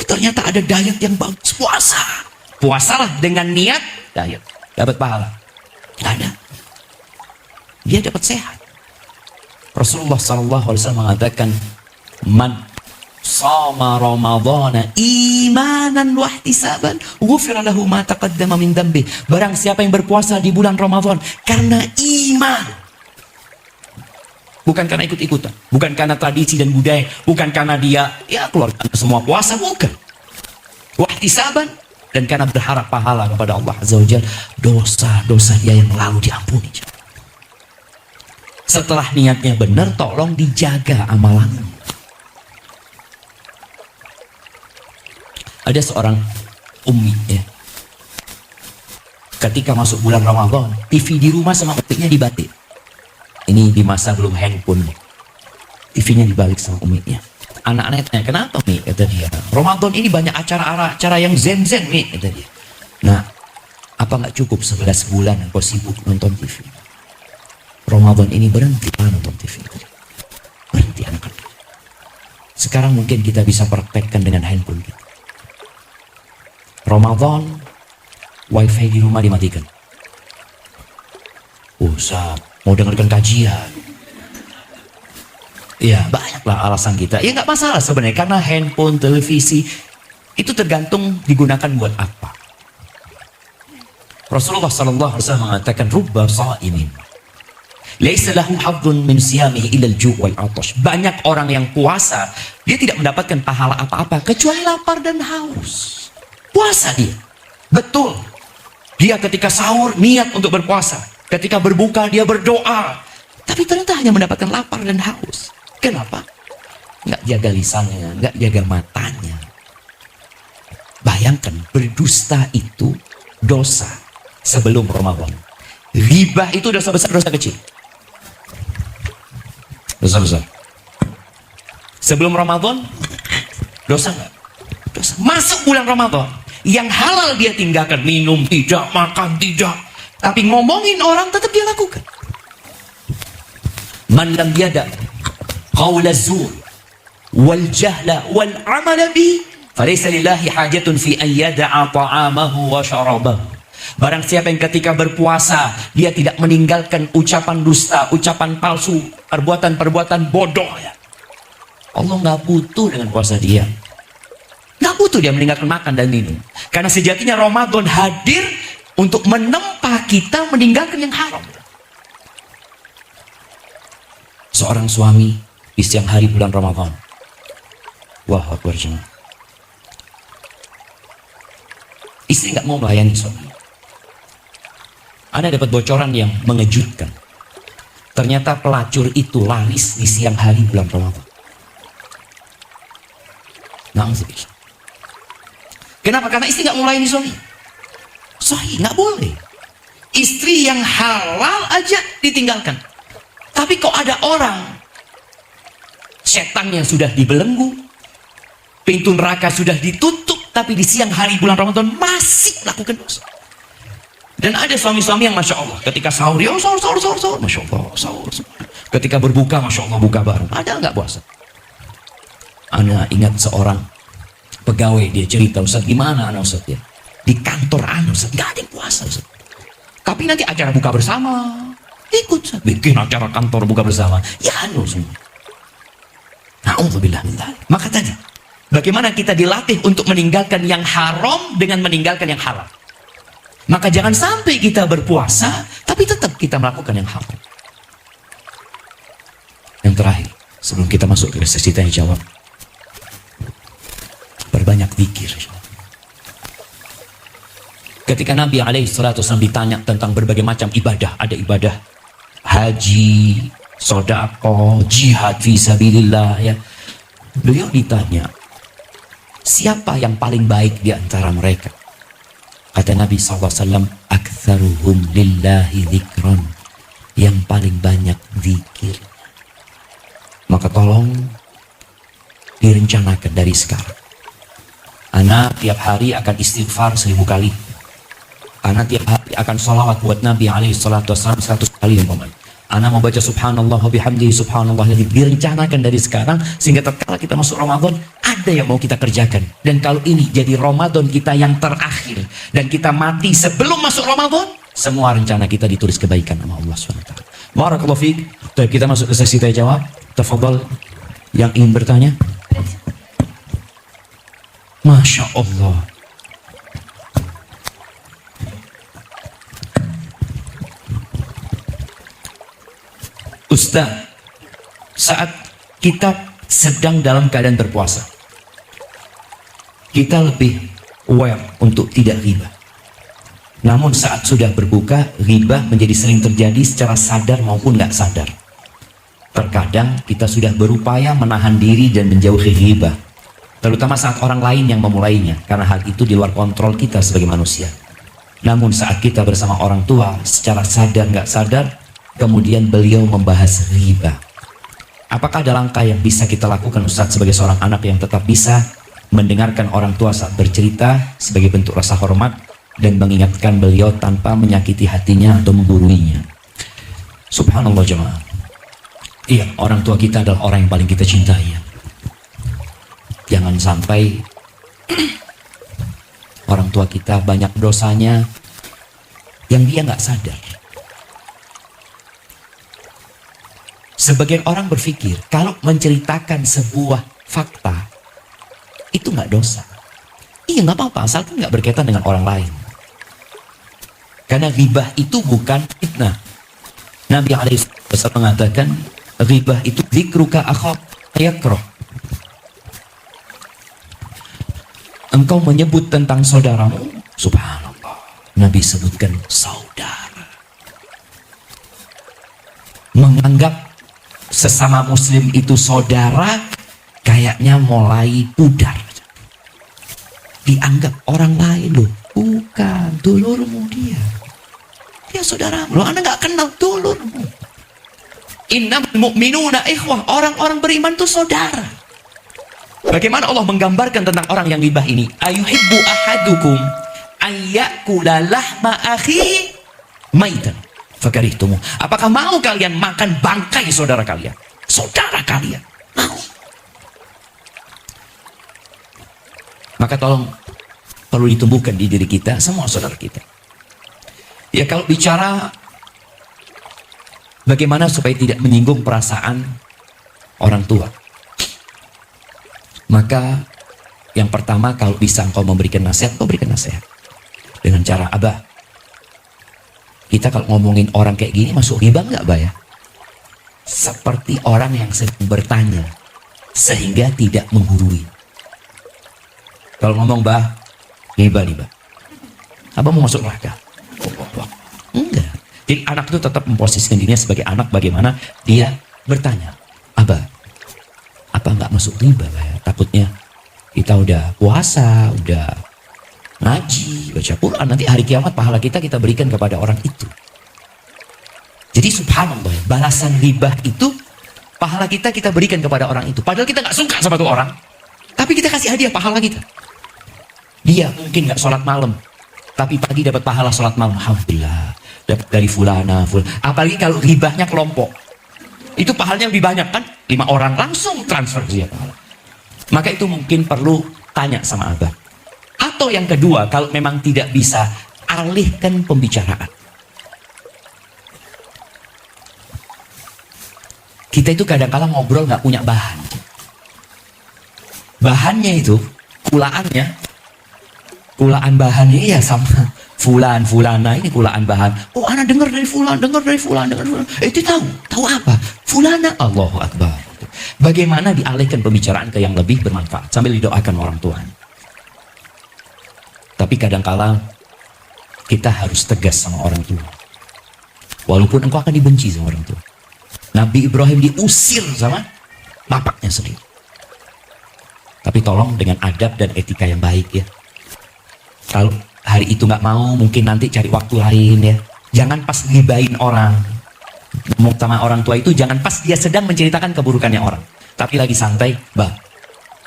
Ternyata ada diet yang bagus. Puasalah dengan niat diet. Dapat pahala. Nggak ada. Dia dapat sehat. Rasulullah SAW mengatakan, man sama Ramadhana imanan wahtisaban ghufira lahu ma taqaddama min dhanbi. Barang siapa yang berpuasa di bulan Ramadan karena iman, bukan karena ikut-ikutan, bukan karena tradisi dan budaya, bukan karena dia keluar semua puasa, bukan, wahtisaban, dan karena berharap pahala kepada Allah Azza wa Jalla, dosa-dosa dia yang lalu diampuni. Setelah niatnya benar, tolong dijaga amalannya. Ada seorang umi ya, ketika masuk bulan Ramadan, TV di rumah sama uminya dibalik. Ini di masa belum handphone, TV-nya dibalik sama uminya. Anak-anaknya tanya, kenapa Mi? Kata dia, Ramadan ini banyak acara-acara yang zen-zen Mi, kata dia. Nah, apa nggak cukup 11 bulan kau sibuk nonton TV? Ramadan ini berhenti nonton TV. Berhenti anak-anak. Sekarang mungkin kita bisa praktekkan dengan handphone kita. Ramadan, wifi di rumah dimatikan. Ustaz, mau dengarkan kajian. Ya, banyaklah alasan kita. Ya nggak masalah sebenarnya, karena handphone, televisi, itu tergantung digunakan buat apa. Rasulullah SAW mengatakan, rubba sha'imin laisa lahu hadzun min siyamihi illa al-ju' wal 'atash. Banyak orang yang puasa, dia tidak mendapatkan pahala apa-apa kecuali lapar dan haus. Puasa dia, betul. Dia ketika sahur niat untuk berpuasa, ketika berbuka dia berdoa, tapi ternyata hanya mendapatkan lapar dan haus. Kenapa? Nggak jaga lisannya, nggak jaga matanya. Bayangkan, berdusta itu dosa sebelum Ramadan. Ghibah itu dosa besar, dosa kecil? Dosa besar. Sebelum Ramadan, dosa nggak? Dosa. Masuk bulan Ramadan, yang halal dia tinggalkan, minum tidak, makan tidak, tapi ngomongin orang tetap dia lakukan. Man lam yada qawla zur wal jahla wal amala bi falaysa lillahi hajatun fi an yada'a ta'amahu wa syarabahu. Barang siapa yang ketika berpuasa dia tidak meninggalkan ucapan dusta, ucapan palsu, perbuatan-perbuatan bodoh, ya Allah nggak butuh dengan puasa dia. Nggak butuh dia meninggalkan makan dan minum. Karena sejatinya Ramadan hadir untuk menempa kita meninggalkan yang haram. Seorang suami di siang hari bulan Ramadan, wah akbar jemaah, istri nggak mau melayani suami. Ada dapat bocoran yang mengejutkan. Ternyata pelacur itu laris di siang hari bulan Ramadan. Na'udzubillah. Kenapa? Karena istri nggak mau melayani suami. Sahih, nggak boleh. Istri yang halal aja ditinggalkan. Tapi kok ada orang, setannya sudah dibelenggu, pintu neraka sudah ditutup, tapi di siang hari bulan Ramadan masih melakukan dosa. Dan ada suami-suami yang Masya Allah, ketika sahur, ya sahur, Masya Allah, sahur. Ketika berbuka, Masya Allah, buka bareng. Ada nggak puasa? Ana ingat seorang pegawai, dia cerita, Ustaz, gimana Ana Ustaz ya? Di kantor Ana Ustaz, nggak ada yang puasa Ustaz. Tapi nanti acara buka bersama, ikut Ustaz. Bikin acara kantor buka bersama, ya anu semua. Na'udzubillah min dzalik. Maka tadi, bagaimana kita dilatih untuk meninggalkan yang haram dengan meninggalkan yang halal. Maka jangan sampai kita berpuasa, tapi tetap kita melakukan yang haram. Yang terakhir, sebelum kita masuk ke sesi tanya jawab, berbanyak zikir. Ketika Nabi SAW ditanya tentang berbagai macam ibadah, ada ibadah haji, sedekah, jihad fisabilillah, ya. Beliau ditanya, siapa yang paling baik di antara mereka? Kata Nabi SAW, aktsaruhum lillahi dzikran, yang paling banyak zikir. Maka tolong direncanakan dari sekarang. Ana tiap hari akan istighfar 1000 kali. Ana tiap hari akan sholawat buat Nabi SAW 100 kali. Ana mau baca subhanallah wa bihamdihi subhanallah. Direncanakan dari sekarang, sehingga tatkala kita masuk Ramadan, ada yang mau kita kerjakan. Dan kalau ini jadi Ramadan kita yang terakhir, dan kita mati sebelum masuk Ramadan, semua rencana kita ditulis kebaikan sama Allah SWT. Barakallahu fiik. Kita masuk ke sesi tanya jawab. Tafadhal yang ingin bertanya. Masya Allah. Ustaz, saat kita sedang dalam keadaan berpuasa, kita lebih aware untuk tidak ghibah. Namun saat sudah berbuka, ghibah menjadi sering terjadi secara sadar maupun nggak sadar. Terkadang kita sudah berupaya menahan diri dan menjauhi ghibah, terutama saat orang lain yang memulainya, karena hal itu di luar kontrol kita sebagai manusia. Namun saat kita bersama orang tua, secara sadar nggak sadar, kemudian beliau membahas ghibah. Apakah ada langkah yang bisa kita lakukan Ustaz sebagai seorang anak yang tetap bisa mendengarkan orang tua saat bercerita sebagai bentuk rasa hormat dan mengingatkan beliau tanpa menyakiti hatinya atau menggurui-nya? Subhanallah jemaah. Iya, orang tua kita adalah orang yang paling kita cintai. Jangan sampai orang tua kita banyak dosanya yang dia nggak sadar. Sebagian orang berpikir kalau menceritakan sebuah fakta itu nggak dosa. Iya, nggak apa-apa, asalkan nggak berkaitan dengan orang lain. Karena ghibah itu bukan fitnah. Nabi SAW mengatakan ghibah itu dzikruka akhak yakrah. Engkau menyebut tentang saudaramu, subhanallah, Nabi sebutkan saudara. Menganggap sesama muslim itu saudara kayaknya mulai pudar. Dianggap orang lain, loh, bukan dulurmu dia saudaramu, loh, Anda nggak kenal dulurmu. Innamal mu'minuna ikhwah, orang-orang beriman itu saudara. Bagaimana Allah menggambarkan tentang orang yang ghibah ini? Ayuhibbu ahadukum ayyakula lahma akhi maitan fakarihtumu. Apakah mau kalian makan bangkai saudara kalian? Saudara kalian mau? Maka tolong perlu ditumbuhkan di diri kita, semua saudara kita. Ya, kalau bicara bagaimana supaya tidak menyinggung perasaan orang tua, maka yang pertama, kalau bisa engkau memberikan nasihat, kau berikan nasihat dengan cara, Abah, kita kalau ngomongin orang kayak gini masuk ghibah nggak, Bah, ya? Seperti orang yang sedang bertanya sehingga tidak menggurui. Kalau ngomong, Bah, ghibah nih, Bah, Abah mau masuk neraka? Enggak. Jadi anak itu tetap memposisikan dirinya sebagai anak. Bagaimana dia bertanya, Abah, apa nggak masuk ghibah, Bah, ya? Takutnya kita udah puasa, udah ngaji, baca Quran, nanti hari kiamat pahala kita berikan kepada orang itu. Jadi subhanallah, balasan ghibah itu pahala kita berikan kepada orang itu. Padahal kita nggak suka sama tuh orang, tapi kita kasih hadiah pahala kita. Dia mungkin nggak sholat malam, tapi pagi dapat pahala sholat malam, alhamdulillah, dapat dari fulana. Apalagi kalau ghibahnya kelompok, itu pahalanya lebih banyak kan? 5 orang langsung transfer dia pahala. Maka itu mungkin perlu tanya sama Abah. Atau yang kedua, kalau memang tidak bisa, alihkan pembicaraan. Kita itu kadang-kadang ngobrol nggak punya bahan. Bahannya itu, kulaan bahannya ya sama Fulan, fulana, ini kulaan bahan. Oh, anak dengar dari fulan, dengar dari fulan, dengar dari fulan. Itu tahu apa? Fulana, Allahu Akbar. Bagaimana dialihkan pembicaraan ke yang lebih bermanfaat sambil didoakan orang tua. Tapi kadangkala kita harus tegas sama orang tua. Walaupun engkau akan dibenci sama orang tua. Nabi Ibrahim diusir sama bapaknya sendiri. Tapi tolong dengan adab dan etika yang baik ya. Kalau hari itu nggak mau, mungkin nanti cari waktu lain ya. Jangan pas gibain orang. Ngomong sama orang tua itu jangan pas dia sedang menceritakan keburukannya orang. Tapi lagi santai, bah,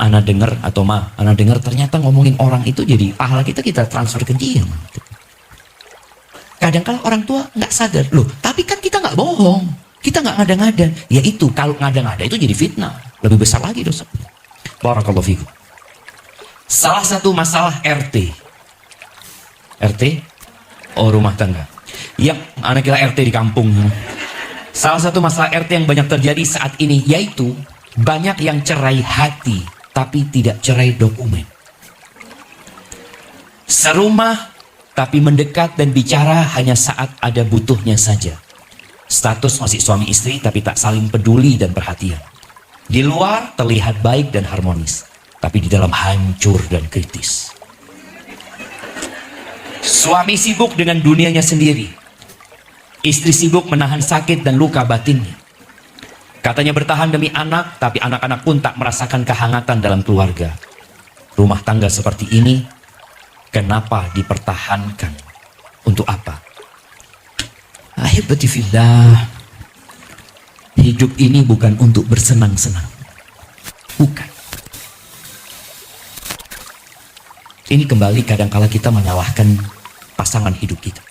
ana dengar atau ma, ana dengar ternyata ngomongin orang itu jadi pahala kita transfer ke dia. Kadang-kadang orang tua nggak sadar, loh, tapi kan kita nggak bohong, kita nggak ngada-ngada. Ya itu, kalau ngada-ngada itu jadi fitnah, lebih besar lagi dosa. Barakallahu fikum. Salah satu masalah RT, oh rumah tangga, yang anak kira RT di kampung. Salah satu masalah RT yang banyak terjadi saat ini yaitu banyak yang cerai hati tapi tidak cerai dokumen. Serumah tapi mendekat dan bicara hanya saat ada butuhnya saja. Status masih suami istri tapi tak saling peduli dan perhatian. Di luar terlihat baik dan harmonis, tapi di dalam hancur dan kritis. Suami sibuk dengan dunianya sendiri. Istri sibuk menahan sakit dan luka batinnya. Katanya bertahan demi anak, tapi anak-anak pun tak merasakan kehangatan dalam keluarga. Rumah tangga seperti ini, kenapa dipertahankan? Untuk apa? Ahibati fillah, hidup ini bukan untuk bersenang-senang. Bukan. Ini kembali kadangkala kita menyalahkan pasangan hidup kita.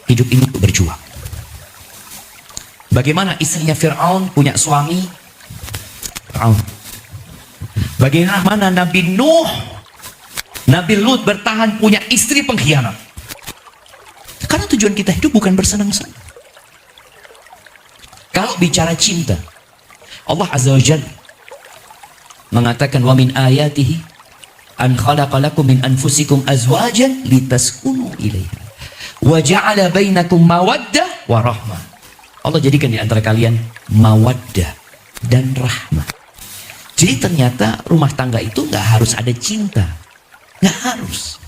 Hidup ini untuk berjuang. Bagaimana istrinya Fir'aun punya suami Fir'aun. Bagaimana Nabi Nuh, Nabi Lut bertahan punya istri pengkhianat. Karena tujuan kita hidup bukan bersenang-senang. Kalau bicara cinta, Allah Azza wa Jalla mengatakan wa min ayatihi an khalaqalakum min anfusikum azwajan litaskunu ilaiha wa ja'ala bainakum mawaddah wa rahmah. Allah jadikan di antara kalian mawaddah dan rahmah. Jadi ternyata rumah tangga itu nggak harus ada cinta, nggak harus.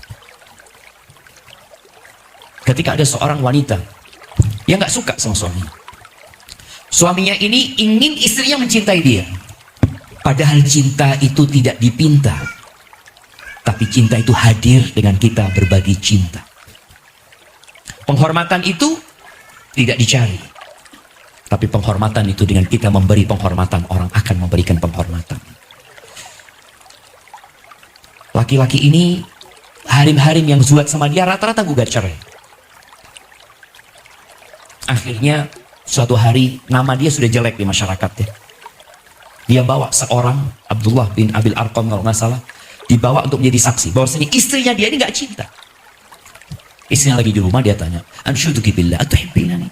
Ketika ada seorang wanita yang nggak suka sama suaminya, suaminya ini ingin istrinya mencintai dia. Padahal cinta itu tidak dipinta, tapi cinta itu hadir dengan kita berbagi cinta. Penghormatan itu tidak dicari, tapi penghormatan itu dengan kita memberi penghormatan, orang akan memberikan penghormatan. Laki-laki ini harim-harim yang zuat sama dia rata-rata gugat cerai. Akhirnya suatu hari nama dia sudah jelek di masyarakat ya. Dia bawa seorang Abdullah bin Abil Arqam kalau nggak salah, dibawa untuk menjadi saksi bahwa istrinya dia ini nggak cinta. Istrinya lagi di rumah, dia tanya, "Anshuduki billah atuhibbinani?"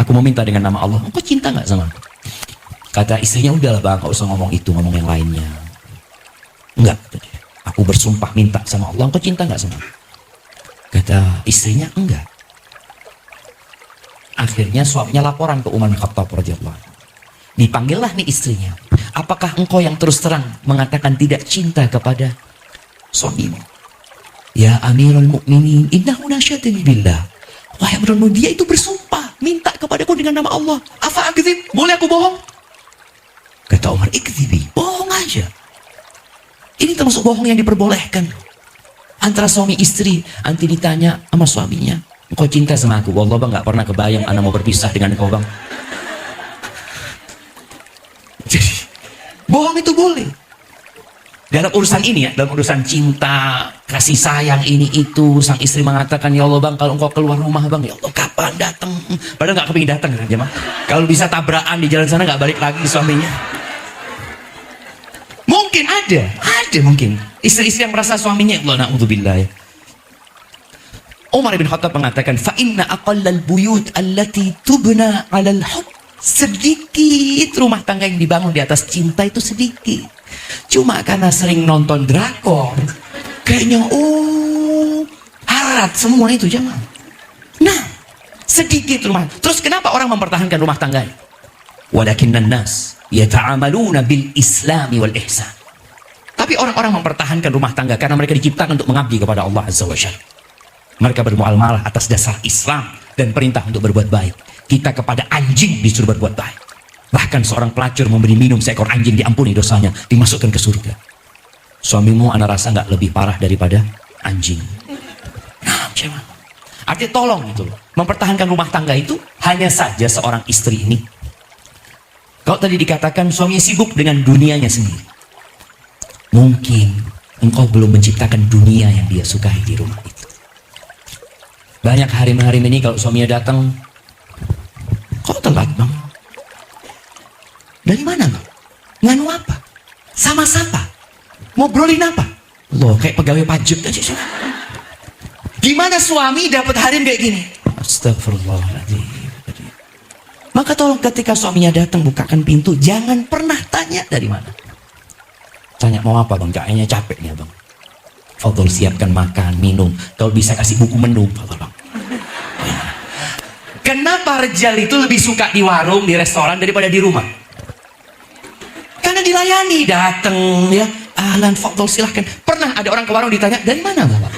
Aku mau minta dengan nama Allah, engkau cinta nggak sama aku? Kata istrinya, udahlah bang, nggak usah ngomong itu, ngomong yang lainnya. Enggak, aku bersumpah minta sama Allah, engkau cinta nggak sama aku? Kata istrinya, enggak. Akhirnya suaminya laporan ke Umar bin Khattab radhiyallahu anhu. Dipanggillah nih istrinya. Apakah engkau yang terus terang mengatakan tidak cinta kepada suamimu? Ya Amirul Mukminin, innahu nasyadani billah. Wahai Amirul Mukminin, dia itu bersumpah minta kepadaku dengan nama Allah. Afa akdzib? Boleh aku bohong? Kata Umar, ikdzibi, bohong aja. Ini termasuk bohong yang diperbolehkan. Antara suami istri, nanti ditanya sama suaminya, engkau cinta sama aku? Wallah bang, gak pernah kebayang anak mau berpisah dengan engkau bang. Jadi bohong itu boleh dalam urusan ini ya, dalam urusan cinta, kasih sayang ini itu. Sang istri mengatakan, ya Allah bang, kalau engkau keluar rumah bang, ya Allah kapan datang? Padahal nggak kepingin datang kan jemaah. Kalau bisa tabrakan di jalan sana nggak balik lagi suaminya. Mungkin ada mungkin istri-istri yang merasa suaminya, Allah na'udzubillah ya. Umar bin Khattab mengatakan, fa inna aqallal buyut allati tubna 'alal hubb. Sedikit rumah tangga yang dibangun di atas cinta itu sedikit. Cuma karena sering nonton drakor, Kayaknya harat semua itu jangan. Nah, sedikit rumah. Terus kenapa orang mempertahankan rumah tangganya? Walakinnan nas yata'amaluna bil islami wal ihsan. Tapi orang-orang mempertahankan rumah tangga karena mereka diciptakan untuk mengabdi kepada Allah Azza wa Jalla. Mereka bermuamalah atas dasar Islam dan perintah untuk berbuat baik. Kita kepada anjing disuruh berbuat baik. Bahkan seorang pelacur memberi minum seekor anjing, diampuni dosanya, dimasukkan ke surga. Suamimu ana rasa nggak lebih parah daripada anjing. Nah, cuma artinya tolong itu loh. Mempertahankan rumah tangga itu hanya saja seorang istri ini. Kalau tadi dikatakan suaminya sibuk dengan dunianya sendiri, mungkin engkau belum menciptakan dunia yang dia sukai di rumah itu. Banyak hari-hari ini kalau suaminya datang, kok telat bang? Dari mana bang? Nganu apa? Sama siapa? Ngobrolin apa? Loh, kayak pegawai pajak aja. Gimana suami dapat hari kayak gini? Astagfirullahaladzim. Maka tolong ketika suaminya datang, bukakan pintu, jangan pernah tanya dari mana. Tanya mau apa bang? Kayaknya capek nih bang. Fadol siapkan makan, minum. Kalau bisa kasih buku menu, Fadol bang. Kenapa Rejal itu lebih suka di warung, di restoran daripada di rumah? Karena dilayani, datang ya. Ahlan, Fadol silahkan. Pernah ada orang ke warung ditanya, dari mana bapak?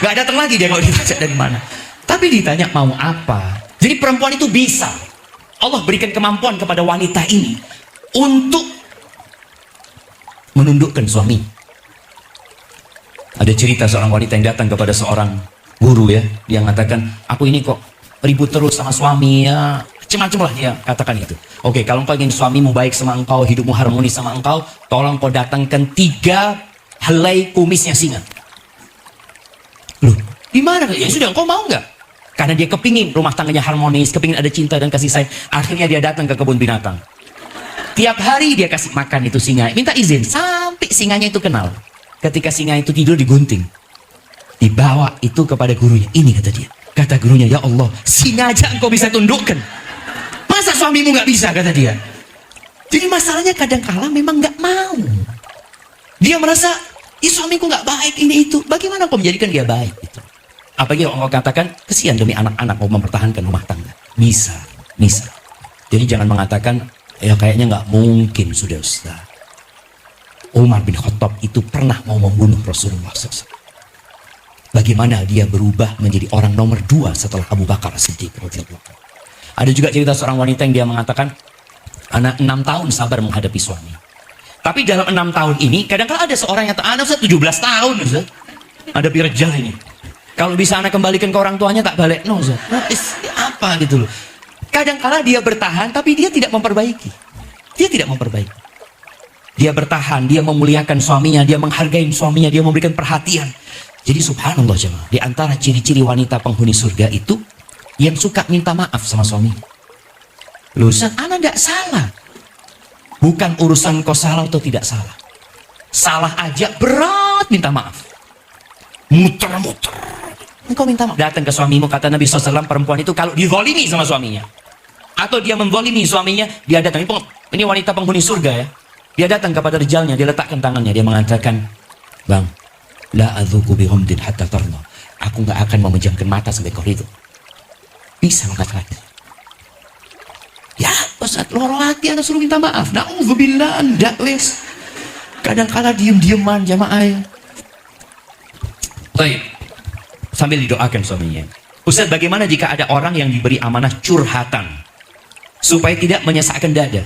Gak datang lagi dia kalau ditanya dari mana. Tapi ditanya mau apa? Jadi perempuan itu bisa. Allah berikan kemampuan kepada wanita ini untuk menundukkan suami. Ada cerita seorang wanita yang datang kepada seorang guru ya, dia mengatakan, aku ini kok ribut terus sama suami ya, macam-macam lah dia katakan itu. Oke, kalau engkau ingin suamimu baik sama engkau, hidupmu harmonis sama engkau, tolong kau datangkan 3 helai kumisnya singa. Loh, di mana? Ya sudah, engkau mau nggak? Karena dia kepingin rumah tangganya harmonis, kepingin ada cinta dan kasih sayang. Akhirnya dia datang ke kebun binatang. Tiap hari dia kasih makan itu singa, minta izin sampai singanya itu kenal. Ketika singa itu tidur digunting, dibawa itu kepada gurunya. Ini kata dia, kata gurunya, ya Allah, singa aja engkau bisa tundukkan, masa suamimu nggak bisa, kata dia. Jadi masalahnya kadang-kala memang nggak mau. Dia merasa, suamiku nggak baik ini itu. Bagaimana kau menjadikan dia baik? Itu. Apalagi Allah katakan, kesian demi anak-anak mau mempertahankan rumah tangga. Bisa, bisa. Jadi jangan mengatakan, ya kayaknya nggak mungkin sudah Ustaz. Umar bin Khattab itu pernah mau membunuh Rasulullah SAW. Bagaimana dia berubah menjadi orang nomor 2 setelah Abu Bakar Siddiq. Ada juga cerita seorang wanita yang dia mengatakan, anak 6 tahun sabar menghadapi suami. Tapi dalam 6 tahun ini, kadang-kadang ada seorang yang anak 17 tahun Ustaz. Ada Rejal ini. Kalau bisa anak kembalikan ke orang tuanya tak balik, no Ustaz. Nah, apa gitu loh. Kadang-kala dia bertahan tapi dia tidak memperbaiki. Dia tidak memperbaiki. Dia bertahan, dia memuliakan suaminya, dia menghargai suaminya, dia memberikan perhatian. Jadi subhanallah jemaah, di antara ciri-ciri wanita penghuni surga itu yang suka minta maaf sama suami. Loh Ustaz, anak tidak salah. Bukan urusan kau salah atau tidak salah. Salah aja berat minta maaf. Muter-muter. Engkau minta maaf. Datang ke suamimu, kata Nabi SAW, perempuan itu kalau dizolimi sama suaminya, atau dia menzolimi suaminya, dia datang. Ini wanita penghuni surga ya. Dia datang kepada Rijalnya, dia letakkan tangannya, dia mengatakan, bang, la adzuku bihumdin hatta tarda. Aku gak akan memejamkan mata sampai kau ridho. Bisa mengatakan. Ya, Ustaz, lorong hati Anda suruh minta maaf. Na'udzubillah, Anda wes. Kadang-kadang diem-dieman jamaah ya. Baik. Sambil didoakan suaminya. Ustaz, bagaimana jika ada orang yang diberi amanah curhatan supaya tidak menyesakkan dada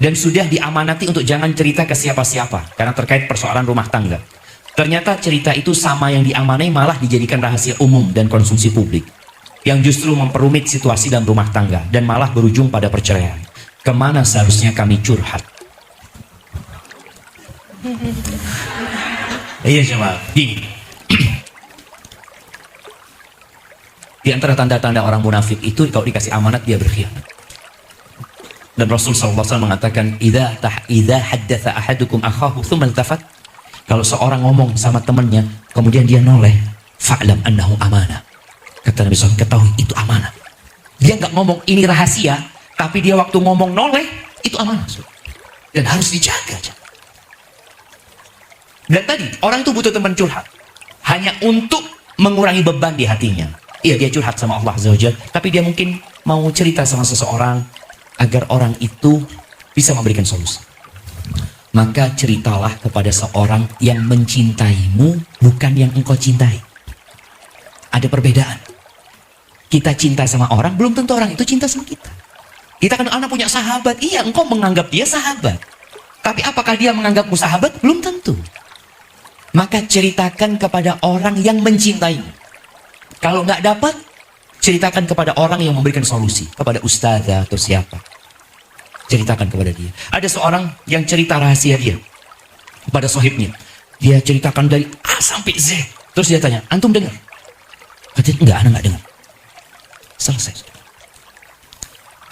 dan sudah diamanati untuk jangan cerita ke siapa-siapa karena terkait persoalan rumah tangga. Ternyata cerita itu sama yang diamanai malah dijadikan rahasia umum dan konsumsi publik yang justru memperumit situasi dalam rumah tangga dan malah berujung pada perceraian. Kemana seharusnya kami curhat? Iya jemaah, gini. Di antara tanda-tanda orang munafik itu kalau dikasih amanat dia berkhianat. Dan Rasul SAW mengatakan, idza haddatsa ahadukum akhahu tsumma iltafat. Kalau seorang ngomong sama temannya, kemudian dia noleh, fa'lam annahu amanah. Kata Nabi SAW, ketahui itu amanah. Dia nggak ngomong ini rahasia, tapi dia waktu ngomong noleh, itu amanah. Dan harus dijaga. Dan tadi, orang itu butuh teman curhat. hanya untuk mengurangi beban di hatinya. Iya, dia curhat sama Allah Azza wa Jalla, tapi dia mungkin mau cerita sama seseorang agar orang itu bisa memberikan solusi. Maka ceritalah kepada seorang yang mencintaimu, bukan yang engkau cintai. Ada perbedaan. Kita cinta sama orang, belum tentu orang itu cinta sama kita. Kita kan anak punya sahabat, iya engkau menganggap dia sahabat. Tapi apakah dia menganggapmu sahabat? Belum tentu. Maka ceritakan kepada orang yang mencintaimu. Kalau nggak dapat, ceritakan kepada orang yang memberikan solusi. Kepada ustazah atau siapa. Ceritakan kepada dia. Ada seorang yang cerita rahasia dia kepada sohibnya. Dia ceritakan dari A sampai Z. Terus dia tanya, antum dengar? Katanya, enggak, anak nggak dengar. Selesai.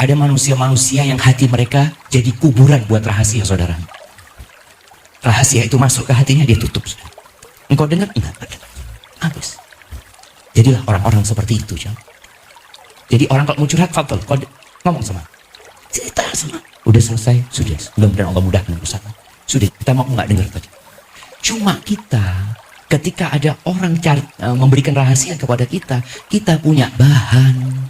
Ada manusia-manusia yang hati mereka jadi kuburan buat rahasia, saudara. Rahasia itu masuk ke hatinya, dia tutup. Engkau dengar? Enggak. Habis. Jadilah orang-orang seperti itu. Jadi orang kalau mau curhat, fadl, ngomong sama. Cerita sama. Udah selesai, sudah. Mudah-mudahan Allah mudahkan urusan. Sudah, kita mau nggak dengar tadi. Cuma kita, ketika ada orang memberikan rahasia kepada kita, kita punya bahan.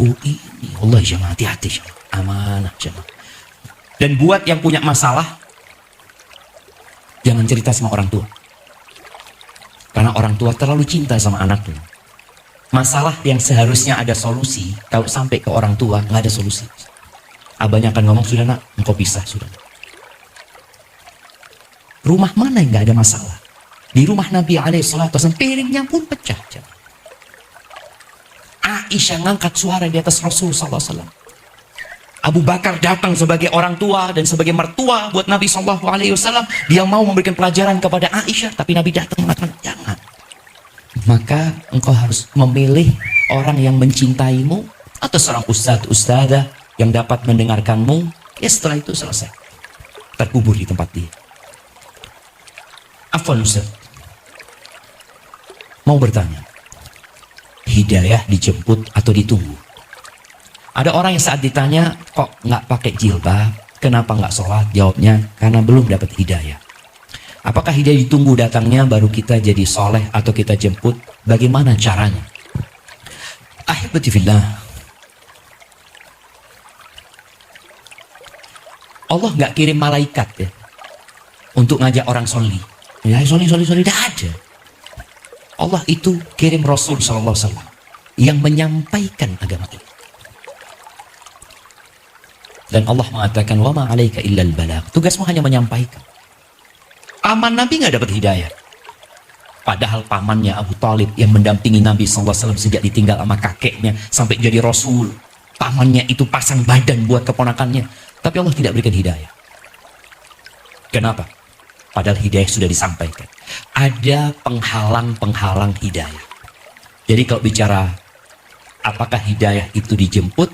Oh ini, Allah jangan hati-hati, amanah jangan. Dan buat yang punya masalah, jangan cerita sama orang tua. Karena orang tua terlalu cinta sama anaknya. Masalah yang seharusnya ada solusi, kalau sampai ke orang tua nggak ada solusi. Abahnya akan ngomong, sudah nak, engkau pisah sudah. Rumah mana yang nggak ada masalah? Di rumah Nabi SAW piringnya pun pecah. Aisyah ngangkat suara di atas Rasul SAW. Abu Bakar datang sebagai orang tua dan sebagai mertua buat Nabi SAW. Dia mau memberikan pelajaran kepada Aisyah, tapi Nabi datang mengatakan jangan. Maka engkau harus memilih orang yang mencintaimu atau seorang ustadz-ustadzah yang dapat mendengarkanmu. Ya setelah itu selesai, terkubur di tempat dia. Afwan Ustaz, mau bertanya, hidayah dijemput atau ditunggu? Ada orang yang saat ditanya, kok nggak pakai jilbab, kenapa nggak sholat? Jawabnya, karena belum dapat hidayah. Apakah hidayah ditunggu datangnya baru kita jadi soleh atau kita jemput? Bagaimana caranya? Ahibati fillah, Allah nggak kirim malaikat ya untuk ngajak orang sholli. Ya sholli, tidak ada. Allah itu kirim Rasul SAW yang menyampaikan agama ini. Dan Allah mengatakan, wa ma 'alaika illal balagh. Tugasmu hanya menyampaikan. Paman Nabi nggak dapat hidayah. Padahal pamannya Abu Talib yang mendampingi Nabi SAW sejak ditinggal sama kakeknya sampai jadi Rasul. Pamannya itu pasang badan buat keponakannya. Tapi Allah tidak berikan hidayah. Kenapa? Padahal hidayah sudah disampaikan. Ada penghalang-penghalang hidayah. Jadi kalau bicara apakah hidayah itu dijemput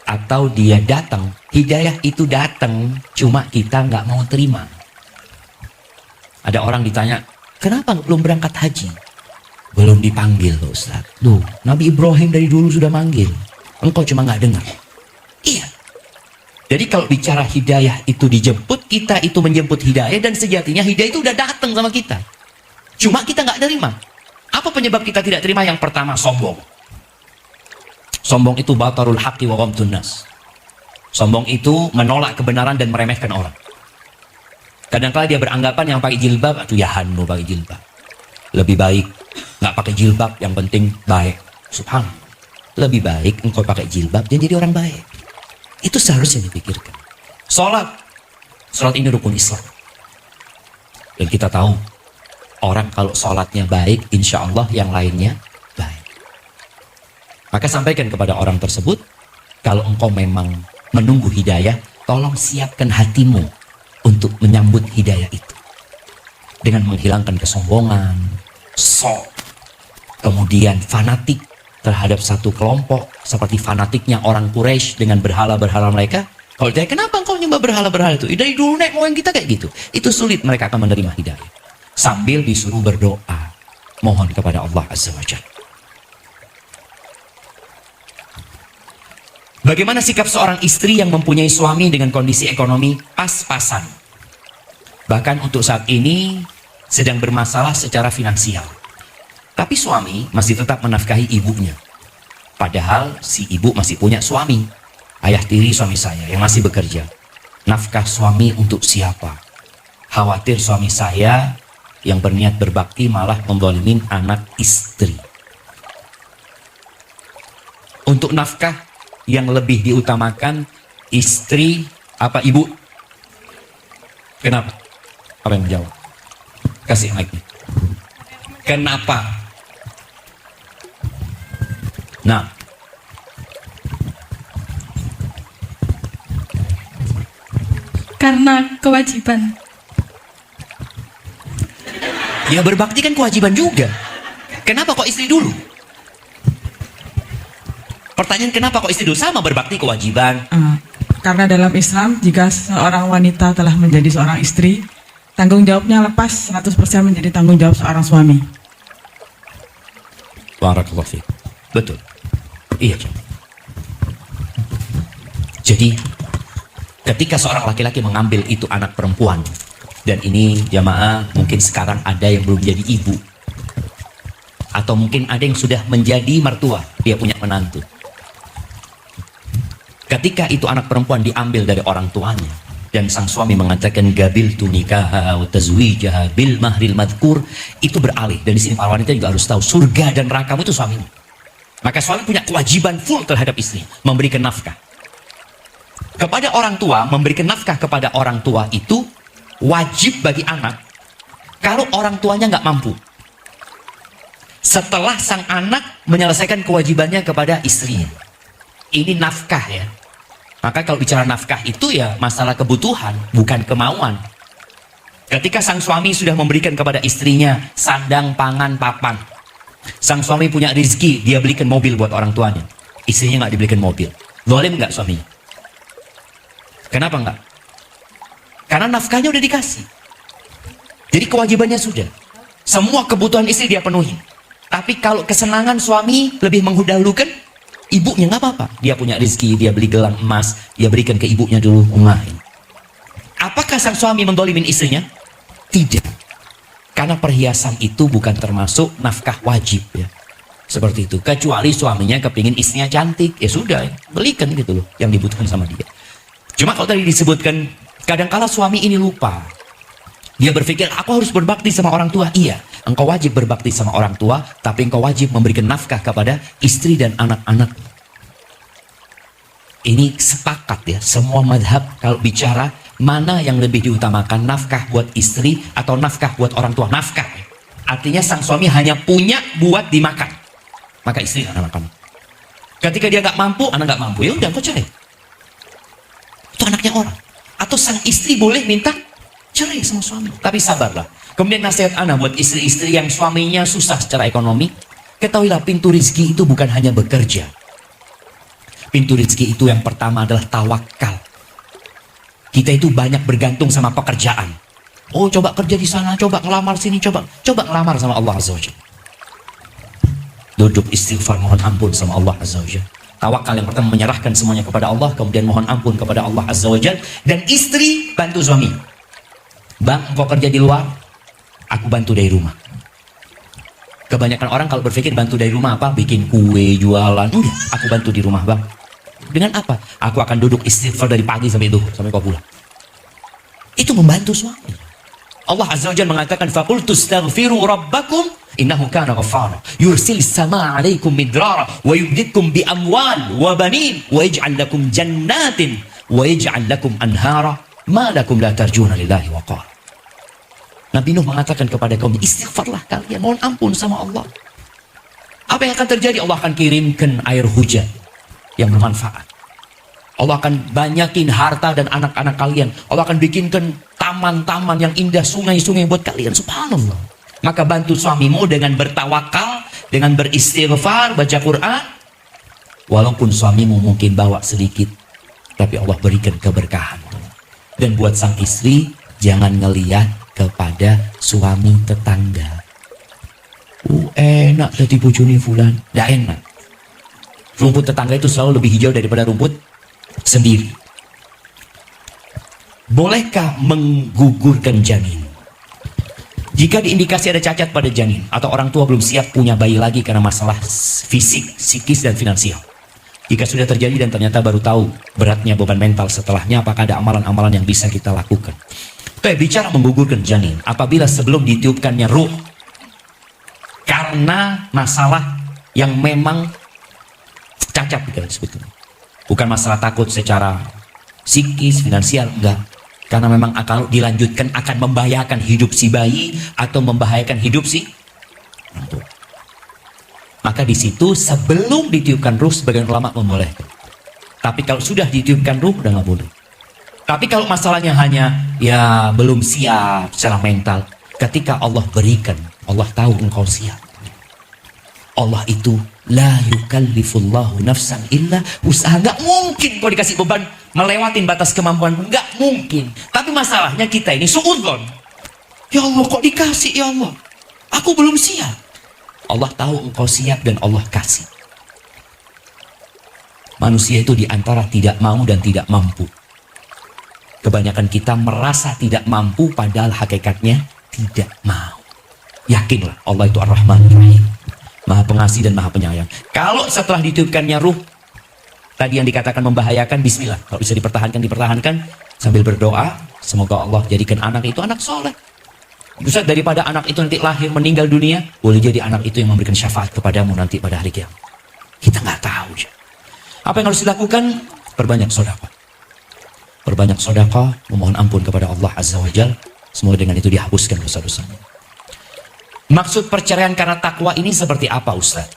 atau dia datang, hidayah itu datang, cuma kita nggak mau terima. Ada orang ditanya, kenapa belum berangkat haji? Belum dipanggil Ustaz. Loh, Nabi Ibrahim dari dulu sudah manggil. Engkau cuma nggak dengar. Iya. Jadi kalau bicara hidayah itu dijemput, kita itu menjemput hidayah, dan sejatinya hidayah itu udah datang sama kita. Cuma kita nggak terima. Apa penyebab kita tidak terima? Yang pertama, sombong. Sombong itu batarul haqqi wa ghamtun nas. Sombong itu menolak kebenaran dan meremehkan orang. Kadang-kala dia beranggapan yang pakai jilbab, itu ya hanu pakai jilbab. Lebih baik nggak pakai jilbab, yang penting baik. Subhanallah. Lebih baik engkau pakai jilbab dan jadi orang baik. Itu seharusnya dipikirkan. Sholat ini rukun Islam. Dan kita tahu, orang kalau sholatnya baik, insya Allah yang lainnya baik. Maka sampaikan kepada orang tersebut, kalau engkau memang menunggu hidayah, tolong siapkan hatimu untuk menyambut hidayah itu. Dengan menghilangkan kesombongan, kemudian fanatik terhadap satu kelompok, seperti fanatiknya orang Quraisy dengan berhala-berhala mereka. Kalau ditanya, kenapa engkau nyembah berhala-berhala itu? Dari dulu nenek moyang kita kayak gitu. Itu sulit mereka akan menerima hidayah. Sambil disuruh berdoa, mohon kepada Allah Azza wa Jalla. Bagaimana sikap seorang istri yang mempunyai suami dengan kondisi ekonomi pas-pasan? Bahkan untuk saat ini, sedang bermasalah secara finansial. Tapi suami masih tetap menafkahi ibunya. Padahal si ibu masih punya suami. Ayah tiri suami saya yang masih bekerja. Nafkah suami untuk siapa? Khawatir suami saya yang berniat berbakti malah menzalimin anak istri. Untuk nafkah yang lebih diutamakan istri apa ibu? Kenapa? Apa yang menjawab? Kasih mic nih. Kenapa? Nah, Karena kewajiban. ya berbakti kan kewajiban juga. Kenapa kok istri dulu? Pertanyaan kenapa kok istri dulu? Sama, berbakti kewajiban. Karena dalam Islam, jika seorang wanita telah menjadi seorang istri, tanggung jawabnya lepas 100% menjadi tanggung jawab seorang suami. Barakallahu fiik. Betul. Iya. Jadi ketika seorang laki-laki mengambil itu anak perempuan, dan ini jamaah mungkin sekarang ada yang belum jadi ibu, atau mungkin ada yang sudah menjadi mertua, dia punya menantu. Ketika itu anak perempuan diambil dari orang tuanya, dan sang suami mengatakan gabil tu nikaha wa tazwijaha bil mahril madhkur, itu beralih. Dan di sini para wanita juga harus tahu surga dan neraka itu suaminya. Maka suami punya kewajiban full terhadap istri, memberikan nafkah kepada orang tua. Memberikan nafkah kepada orang tua itu wajib bagi anak kalau orang tuanya nggak mampu, setelah sang anak menyelesaikan kewajibannya kepada istrinya. Ini nafkah ya. Maka kalau bicara nafkah itu ya masalah kebutuhan, bukan kemauan. Ketika sang suami sudah memberikan kepada istrinya sandang, pangan, papan, sang suami punya rezeki, dia belikan mobil buat orang tuanya, istrinya nggak dibelikan mobil, zalim nggak suaminya? Kenapa nggak? Karena nafkahnya udah dikasih. Jadi kewajibannya sudah. Semua kebutuhan istri dia penuhi. Tapi kalau kesenangan suami lebih mendahulukan ibunya, nggak apa-apa. Dia punya rezeki, dia beli gelang emas, dia berikan ke ibunya dulu, umahin. Apakah sang suami mendolimin istrinya? Tidak. Karena perhiasan itu bukan termasuk nafkah wajib ya. Seperti itu. Kecuali suaminya kepingin istrinya cantik, ya sudah, belikan gitu loh yang dibutuhkan sama dia. Cuma kalau tadi disebutkan, kadangkala suami ini lupa. Dia berpikir, aku harus berbakti sama orang tua. Iya, engkau wajib berbakti sama orang tua, tapi engkau wajib memberikan nafkah kepada istri dan anak-anak. Ini sepakat ya, semua madhab kalau bicara mana yang lebih diutamakan, nafkah buat istri atau nafkah buat orang tua. Nafkah artinya sang suami hanya punya buat dimakan, maka istri anak-anak. Ketika dia nggak mampu, anak nggak mampu, ya udah kau cerai. Itu anaknya orang. Atau sang istri boleh minta cerai sama suami, tapi sabarlah. Kemudian nasihat anak buat istri-istri yang suaminya susah secara ekonomi, ketahuilah pintu rezeki itu bukan hanya bekerja. Pintu rezeki itu yang pertama adalah tawakal. Kita itu banyak bergantung sama pekerjaan. Oh, coba kerja di sana, coba ngelamar sini, coba ngelamar sama Allah Azza wa Jalla. Duduk istighfar, mohon ampun sama Allah Azza wa Jalla. Tawakal yang pertama, menyerahkan semuanya kepada Allah, kemudian mohon ampun kepada Allah Azza wa Jalla. Dan istri bantu suami. Bang, engkau kerja di luar, aku bantu dari rumah. Kebanyakan orang kalau berpikir bantu dari rumah apa? Bikin kue, jualan. Enggak, aku bantu di rumah bang. Dengan apa? Aku akan duduk istighfar dari pagi sampai itu, sampai kau pulang. Itu membantu suami. Allah Azza wa Jalla mengatakan, faqultu astaghfiru rabbakum innahu kana ghaffara yursilis samaa 'alaikum midrara wa yumdidkum bi amwal wa banin wa yaj'al lakum jannatin wa yaj'al lakum anhara ma lakum la tarjuna lillahi waqara. Nabi Nuh mengatakan kepada kaumnya, istighfarlah kalian, mohon ampun sama Allah. Apa yang akan terjadi? Allah akan kirimkan air hujan yang bermanfaat. Allah akan banyakin harta dan anak-anak kalian. Allah akan bikinkan taman-taman yang indah, sungai-sungai buat kalian. Subhanallah. Maka bantu suamimu dengan bertawakal, dengan beristighfar, baca Quran. Walaupun suamimu mungkin bawa sedikit, tapi Allah berikan keberkahan. Dan buat sang istri, jangan ngelihat kepada suami tetangga. Enak jadi bojone fulan. Tidak enak. Rumput tetangga itu selalu lebih hijau daripada rumput sendiri. Bolehkah menggugurkan janin? Jika diindikasi ada cacat pada janin atau orang tua belum siap punya bayi lagi karena masalah fisik, psikis, dan finansial. Jika sudah terjadi dan ternyata baru tahu beratnya beban mental setelahnya, apakah ada amalan-amalan yang bisa kita lakukan? Bicara menggugurkan janin, apabila sebelum ditiupkannya ruh karena masalah yang memang cacat kita sebetulnya. Bukan masalah takut secara psikis, finansial, enggak. Karena memang kalau dilanjutkan akan membahayakan hidup si bayi atau membahayakan hidup si orang tua. Maka di situ sebelum ditiupkan ruh sebagian ulama membolehkan. Tapi kalau sudah ditiupkan ruh udah nggak boleh. Tapi kalau masalahnya hanya ya belum siap secara mental, ketika Allah berikan, Allah tahu engkau siap. Allah itu la yukallifullahu nafsan illa usaha. Nggak mungkin kau dikasih beban melewatin batas kemampuan, nggak mungkin. Tapi masalahnya kita ini suudzon. Ya Allah kok dikasih ya Allah, aku belum siap. Allah tahu engkau siap dan Allah kasih. Manusia itu diantara tidak mau dan tidak mampu. Kebanyakan kita merasa tidak mampu padahal hakikatnya tidak mau. Yakinlah Allah itu Ar-Rahman Ar-Rahim, Maha Pengasih dan Maha Penyayang. Kalau setelah ditiupkannya ruh tadi yang dikatakan membahayakan, bismillah. Kalau bisa dipertahankan sambil berdoa, semoga Allah jadikan anak itu anak soleh. Ustaz, daripada anak itu nanti lahir meninggal dunia, boleh jadi anak itu yang memberikan syafaat kepadamu nanti pada hari kiamat. Kita nggak tahu. Apa yang harus dilakukan? Perbanyak sedekah. Perbanyak sedekah, memohon ampun kepada Allah Azza wa Jalla. Semoga dengan itu dihapuskan dosa-dosanya. Maksud perceraian karena takwa ini seperti apa, Ustaz?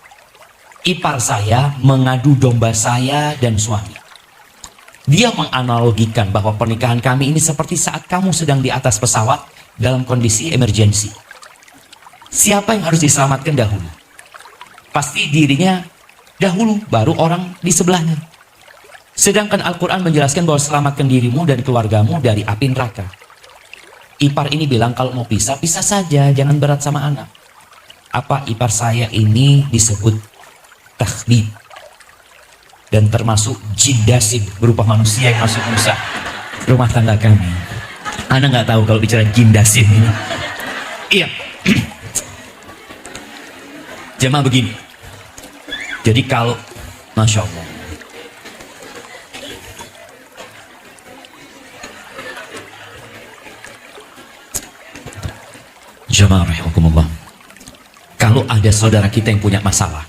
Ipar saya mengadu domba saya dan suami. Dia menganalogikan bahwa pernikahan kami ini seperti saat kamu sedang di atas pesawat dalam kondisi emergensi. Siapa yang harus diselamatkan dahulu? Pasti dirinya dahulu, baru orang di sebelahnya. Sedangkan Al-Quran menjelaskan bahwa selamatkan dirimu dan keluargamu dari api neraka. Ipar ini bilang kalau mau pisah, pisah saja, jangan berat sama anak. Apa ipar saya ini disebut takhlid dan termasuk jin dasim berupa manusia yang masuk rusak rumah tangga kami. Anda nggak tahu kalau bicara jin dasim ini. Iya. Jemaah begini. Jadi kalau Masya Allah, jemaah rahimakumullah, kalau ada saudara kita yang punya masalah,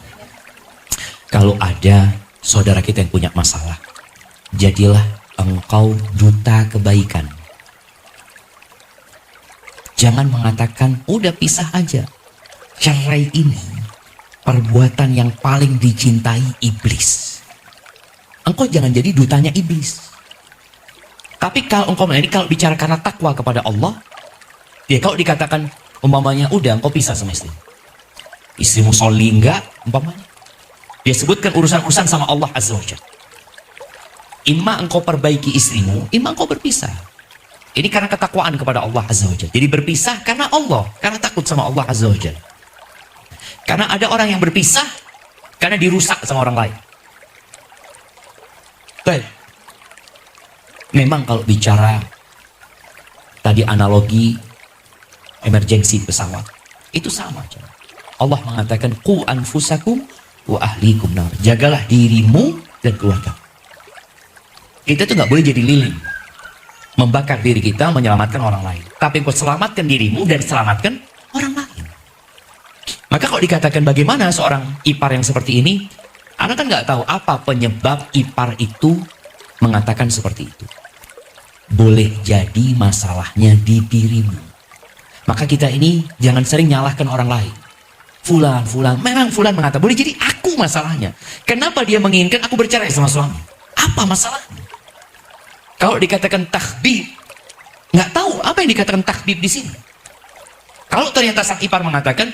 jadilah engkau duta kebaikan. Jangan mengatakan udah pisah aja. Cerai ini perbuatan yang paling dicintai iblis. Engkau jangan jadi dutanya iblis. Tapi kalau engkau kalau bicara karena takwa kepada Allah, ya kalau dikatakan umpamanya udah engkau pisah sama istri, istrimu sholli enggak umpamanya, dia sebutkan urusan-urusan sama Allah Azza wa Jalla. Imma engkau perbaiki istrimu, imma engkau berpisah. Ini karena ketakwaan kepada Allah Azza wa Jalla. Jadi berpisah karena Allah, karena takut sama Allah Azza wa Jalla. Karena ada orang yang berpisah karena dirusak sama orang lain. Baik. Memang kalau bicara tadi analogi emergensi pesawat, itu sama. Allah mengatakan qu anfusakum wa ahlikum nar. Jagalah dirimu dan keluarga. Kita tuh nggak boleh jadi lilin, membakar diri kita menyelamatkan orang lain. Tapi engkau selamatkan dirimu dan selamatkan orang lain. Maka kalau dikatakan bagaimana seorang ipar yang seperti ini, Anda kan nggak tahu apa penyebab ipar itu mengatakan seperti itu. Boleh jadi masalahnya di dirimu. Maka kita ini jangan sering nyalahkan orang lain. Fulan, memang Fulan mengatakan, boleh jadi aku masalahnya. Kenapa dia menginginkan aku bercerai sama suami? Apa masalahnya? Kalau dikatakan takhbib, nggak tahu apa yang dikatakan takhbib di sini. Kalau ternyata sang ipar mengatakan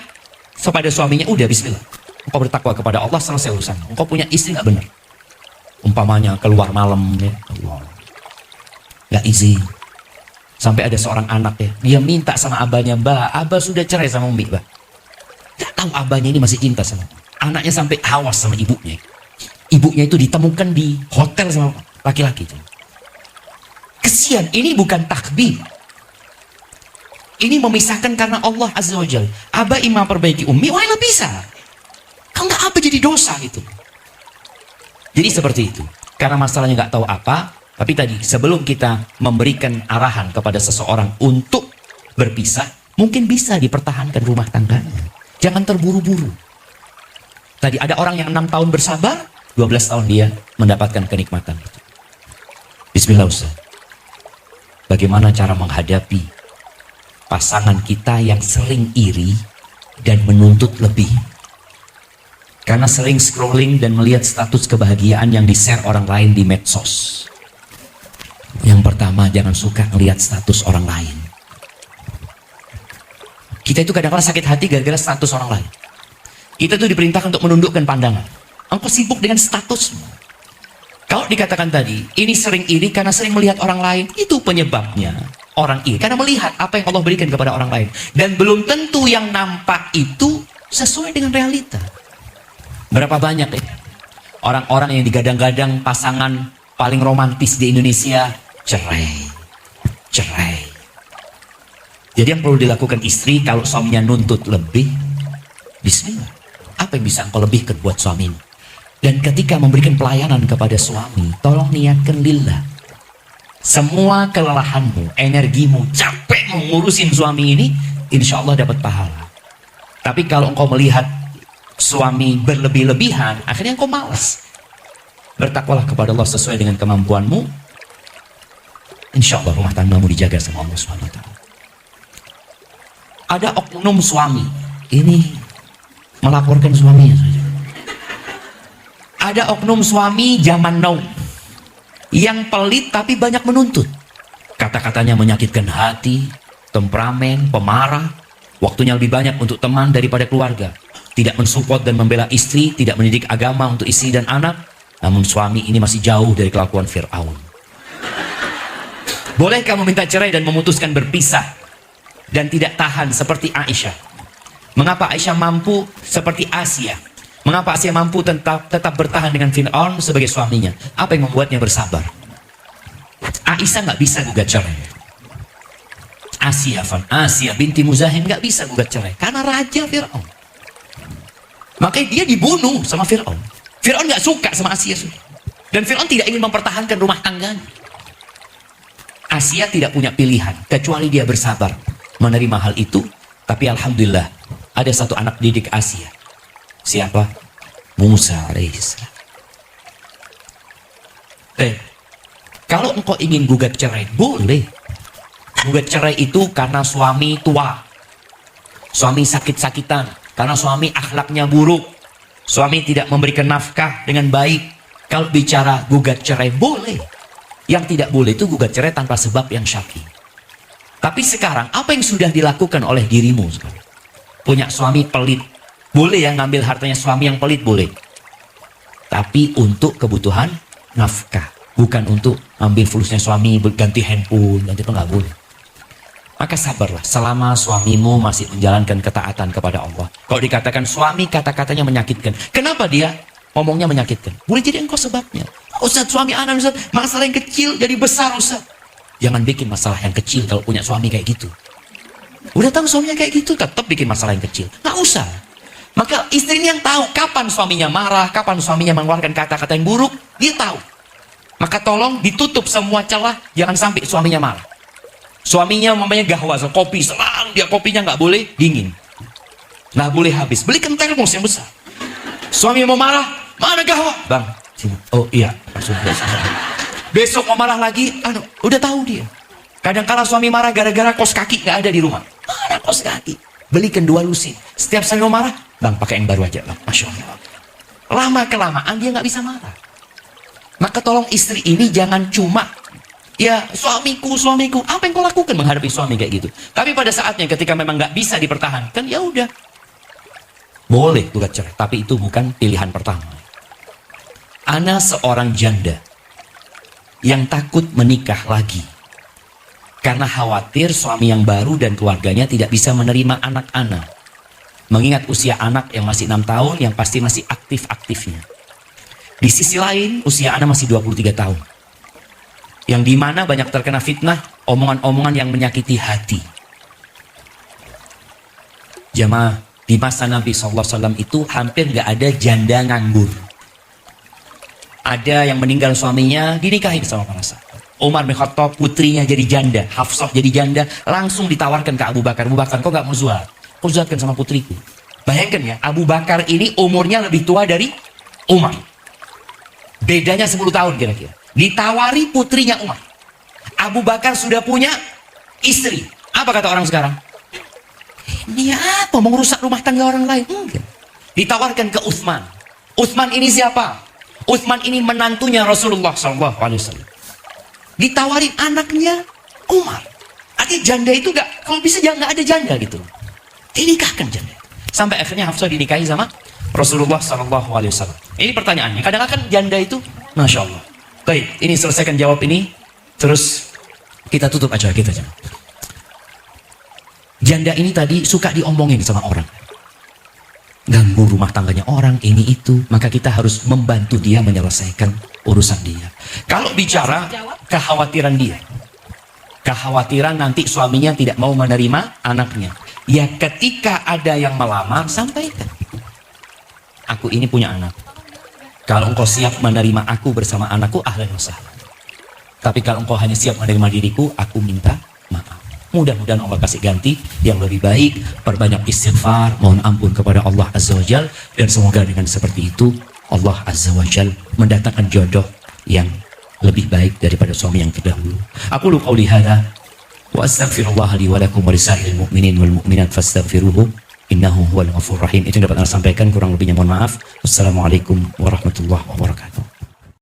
kepada suaminya, udah bismillah, engkau bertakwa kepada Allah, selesai urusan. Engkau punya istri nggak benar, umpamanya keluar malam ya, Allah, nggak izin. Sampai ada seorang anak ya, dia minta sama abahnya, Mbak, abah sudah cerai sama Umi, Mbak. Nggak tahu abahnya ini masih cinta sama anaknya, sampai awas sama ibunya. Ibunya itu ditemukan di hotel sama laki-laki. Kesian, ini bukan takbir. Ini memisahkan karena Allah Azza wa Jalla. Aba imam perbaiki ummi, wala bisa. Kalau nggak apa jadi dosa gitu. Jadi seperti itu. Karena masalahnya nggak tahu apa, tapi tadi sebelum kita memberikan arahan kepada seseorang untuk berpisah, mungkin bisa dipertahankan rumah tangganya. Jangan terburu-buru. Tadi ada orang yang 6 tahun bersabar, 12 tahun dia mendapatkan kenikmatan itu. Bismillah Ustaz. Bagaimana cara menghadapi pasangan kita yang sering iri dan menuntut lebih? Karena sering scrolling dan melihat status kebahagiaan yang di-share orang lain di medsos. Yang pertama, jangan suka melihat status orang lain. Kita itu kadang-kadang sakit hati gara-gara status orang lain. Kita itu diperintahkan untuk menundukkan pandangan. Engkau sibuk dengan statusmu. Kalau dikatakan tadi, ini sering iri karena sering melihat orang lain, itu penyebabnya. Orang iri karena melihat apa yang Allah berikan kepada orang lain, dan belum tentu yang nampak itu sesuai dengan realita. Berapa banyak orang-orang yang digadang-gadang pasangan paling romantis di Indonesia cerai. Jadi yang perlu dilakukan istri kalau suaminya nuntut lebih, bismillah, apa yang bisa engkau lebihkan buat suamimu? Dan ketika memberikan pelayanan kepada suami, tolong niatkan lillah. Semua kelelahanmu, energimu, capek mengurusin suami ini, insya Allah dapat pahala. Tapi kalau engkau melihat suami berlebih-lebihan, akhirnya engkau malas. Bertakwalah kepada Allah sesuai dengan kemampuanmu. Insya Allah rumah tanggamu dijaga sama Allah SWT. Ada oknum suami, ini melaporkan suaminya saja. Ada oknum suami zaman now yang pelit tapi banyak menuntut. Kata-katanya menyakitkan hati, temperamen, pemarah. Waktunya lebih banyak untuk teman daripada keluarga. Tidak mensupport dan membela istri, tidak mendidik agama untuk istri dan anak. Namun suami ini masih jauh dari kelakuan Fir'aun. Bolehkah meminta cerai dan memutuskan berpisah dan tidak tahan seperti Aisyah? Mengapa Aisyah mampu seperti Asia? Mengapa Asia mampu tetap bertahan dengan Fir'aun sebagai suaminya? Apa yang membuatnya bersabar? Aisyah nggak bisa gugat cerai. Asia binti Muzahim nggak bisa gugat cerai karena raja Fir'aun. Makanya dia dibunuh sama Fir'aun. Fir'aun nggak suka sama Asia, dan Fir'aun tidak ingin mempertahankan rumah tangganya. Asia tidak punya pilihan kecuali dia bersabar menerima hal itu. Tapi alhamdulillah ada satu anak didik Asia. Siapa? Musa alaihissalam. Kalau engkau ingin gugat cerai, boleh. Gugat cerai itu karena suami tua, suami sakit-sakitan, karena suami akhlaknya buruk, suami tidak memberikan nafkah dengan baik. Kalau bicara gugat cerai, boleh. Yang tidak boleh itu gugat cerai tanpa sebab yang syar'i. Tapi sekarang, apa yang sudah dilakukan oleh dirimu sekarang? Punya suami pelit, boleh ya ngambil hartanya suami yang pelit, boleh. Tapi untuk kebutuhan nafkah, bukan untuk ambil fulusnya suami, ganti handphone, ganti apa, nggak boleh. Maka sabarlah selama suamimu masih menjalankan ketaatan kepada Allah. Kalau dikatakan suami kata-katanya menyakitkan, kenapa dia ngomongnya menyakitkan? Boleh jadi engkau sebabnya. Ustaz, suami anak Ustaz, masalah yang kecil jadi besar Ustaz. Jangan bikin masalah yang kecil kalau punya suami kayak gitu. Udah tahu suaminya kayak gitu, tetap bikin masalah yang kecil. Nggak usah. Maka istri ini yang tahu kapan suaminya marah, kapan suaminya mengeluarkan kata-kata yang buruk, dia tahu. Maka tolong ditutup semua celah, jangan sampai suaminya marah. Suaminya mamanya gahwa, kopi, selalu dia kopinya nggak boleh dingin, nggak boleh habis. Belikan termos yang besar. Suami mau marah, mana gahwa? Bang, sini. Oh iya, langsung. Besok mau marah lagi, udah tahu dia. Kadang-kadang suami marah gara-gara kos kaki nggak ada di rumah. Mana kos kaki? Belikan 2 lusin. Setiap saya mau marah, bang pakai yang baru aja bang. Masya Allah. Lama-kelamaan dia nggak bisa marah. Maka tolong istri ini jangan cuma ya suamiku. Apa yang kau lakukan menghadapi suami kayak gitu? Tapi pada saatnya ketika memang nggak bisa dipertahankan, ya udah. Boleh gugat cerai, tapi itu bukan pilihan pertama. Ana seorang janda yang takut menikah lagi karena khawatir suami yang baru dan keluarganya tidak bisa menerima anak-anak. Mengingat usia anak yang masih 6 tahun, yang pasti masih aktif-aktifnya. Di sisi lain, usia anak masih 23 tahun. Yang dimana banyak terkena fitnah, omongan-omongan yang menyakiti hati. Jamaah, di masa Nabi SAW itu hampir nggak ada janda nganggur. Ada yang meninggal suaminya, dinikahin sama para sahabat. Umar bin Khattab putrinya jadi janda, Hafsah jadi janda, langsung ditawarkan ke Abu Bakar. Abu Bakar, kok nggak mau zuhad? Kau zuhadkan sama putriku. Bayangkan ya, Abu Bakar ini umurnya lebih tua dari Umar. Bedanya 10 tahun kira-kira. Ditawari putrinya Umar. Abu Bakar sudah punya istri. Apa kata orang sekarang? Ini apa? Mau merusak rumah tangga orang lain? Enggak. Ditawarkan ke Utsman. Utsman ini siapa? Utsman ini menantunya Rasulullah SAW. Ditawarin anaknya Umar. Artinya janda itu gak, kalau bisa jangan ada janda gitu. Dinikahkan janda. Sampai akhirnya Hafsah dinikahi sama Rasulullah SAW. Ini pertanyaannya. Kadang-kadang janda itu, Masya Allah. Baik, ini selesaikan jawab ini. Terus kita tutup acara kita. Janda ini tadi suka diomongin sama orang. Ganggu rumah tangganya orang, ini itu. Maka kita harus membantu dia menyelesaikan urusan dia. Kalau bicara kekhawatiran dia, kekhawatiran nanti suaminya tidak mau menerima anaknya, ya ketika ada yang melamar, sampaikan, aku ini punya anak, kalau engkau siap menerima aku bersama anakku, ahlan wa sahlan. Tapi kalau engkau hanya siap menerima diriku, aku minta maaf. Mudah-mudahan Allah kasih ganti yang lebih baik. Perbanyak istighfar, mohon ampun kepada Allah Azza wa Jal. Dan semoga dengan seperti itu Allah Azza wa Jal mendatangkan jodoh yang lebih baik daripada suami yang terdahulu. Aku lu qauli hadza wa astaghfirullah li wa lakum wa lisairil mu'minin wal mu'minat fastaghfiruhu innahu huwal ghafurur rahim. Itu yang dapat saya sampaikan, kurang lebihnya mohon maaf. Wassalamualaikum warahmatullahi wabarakatuh.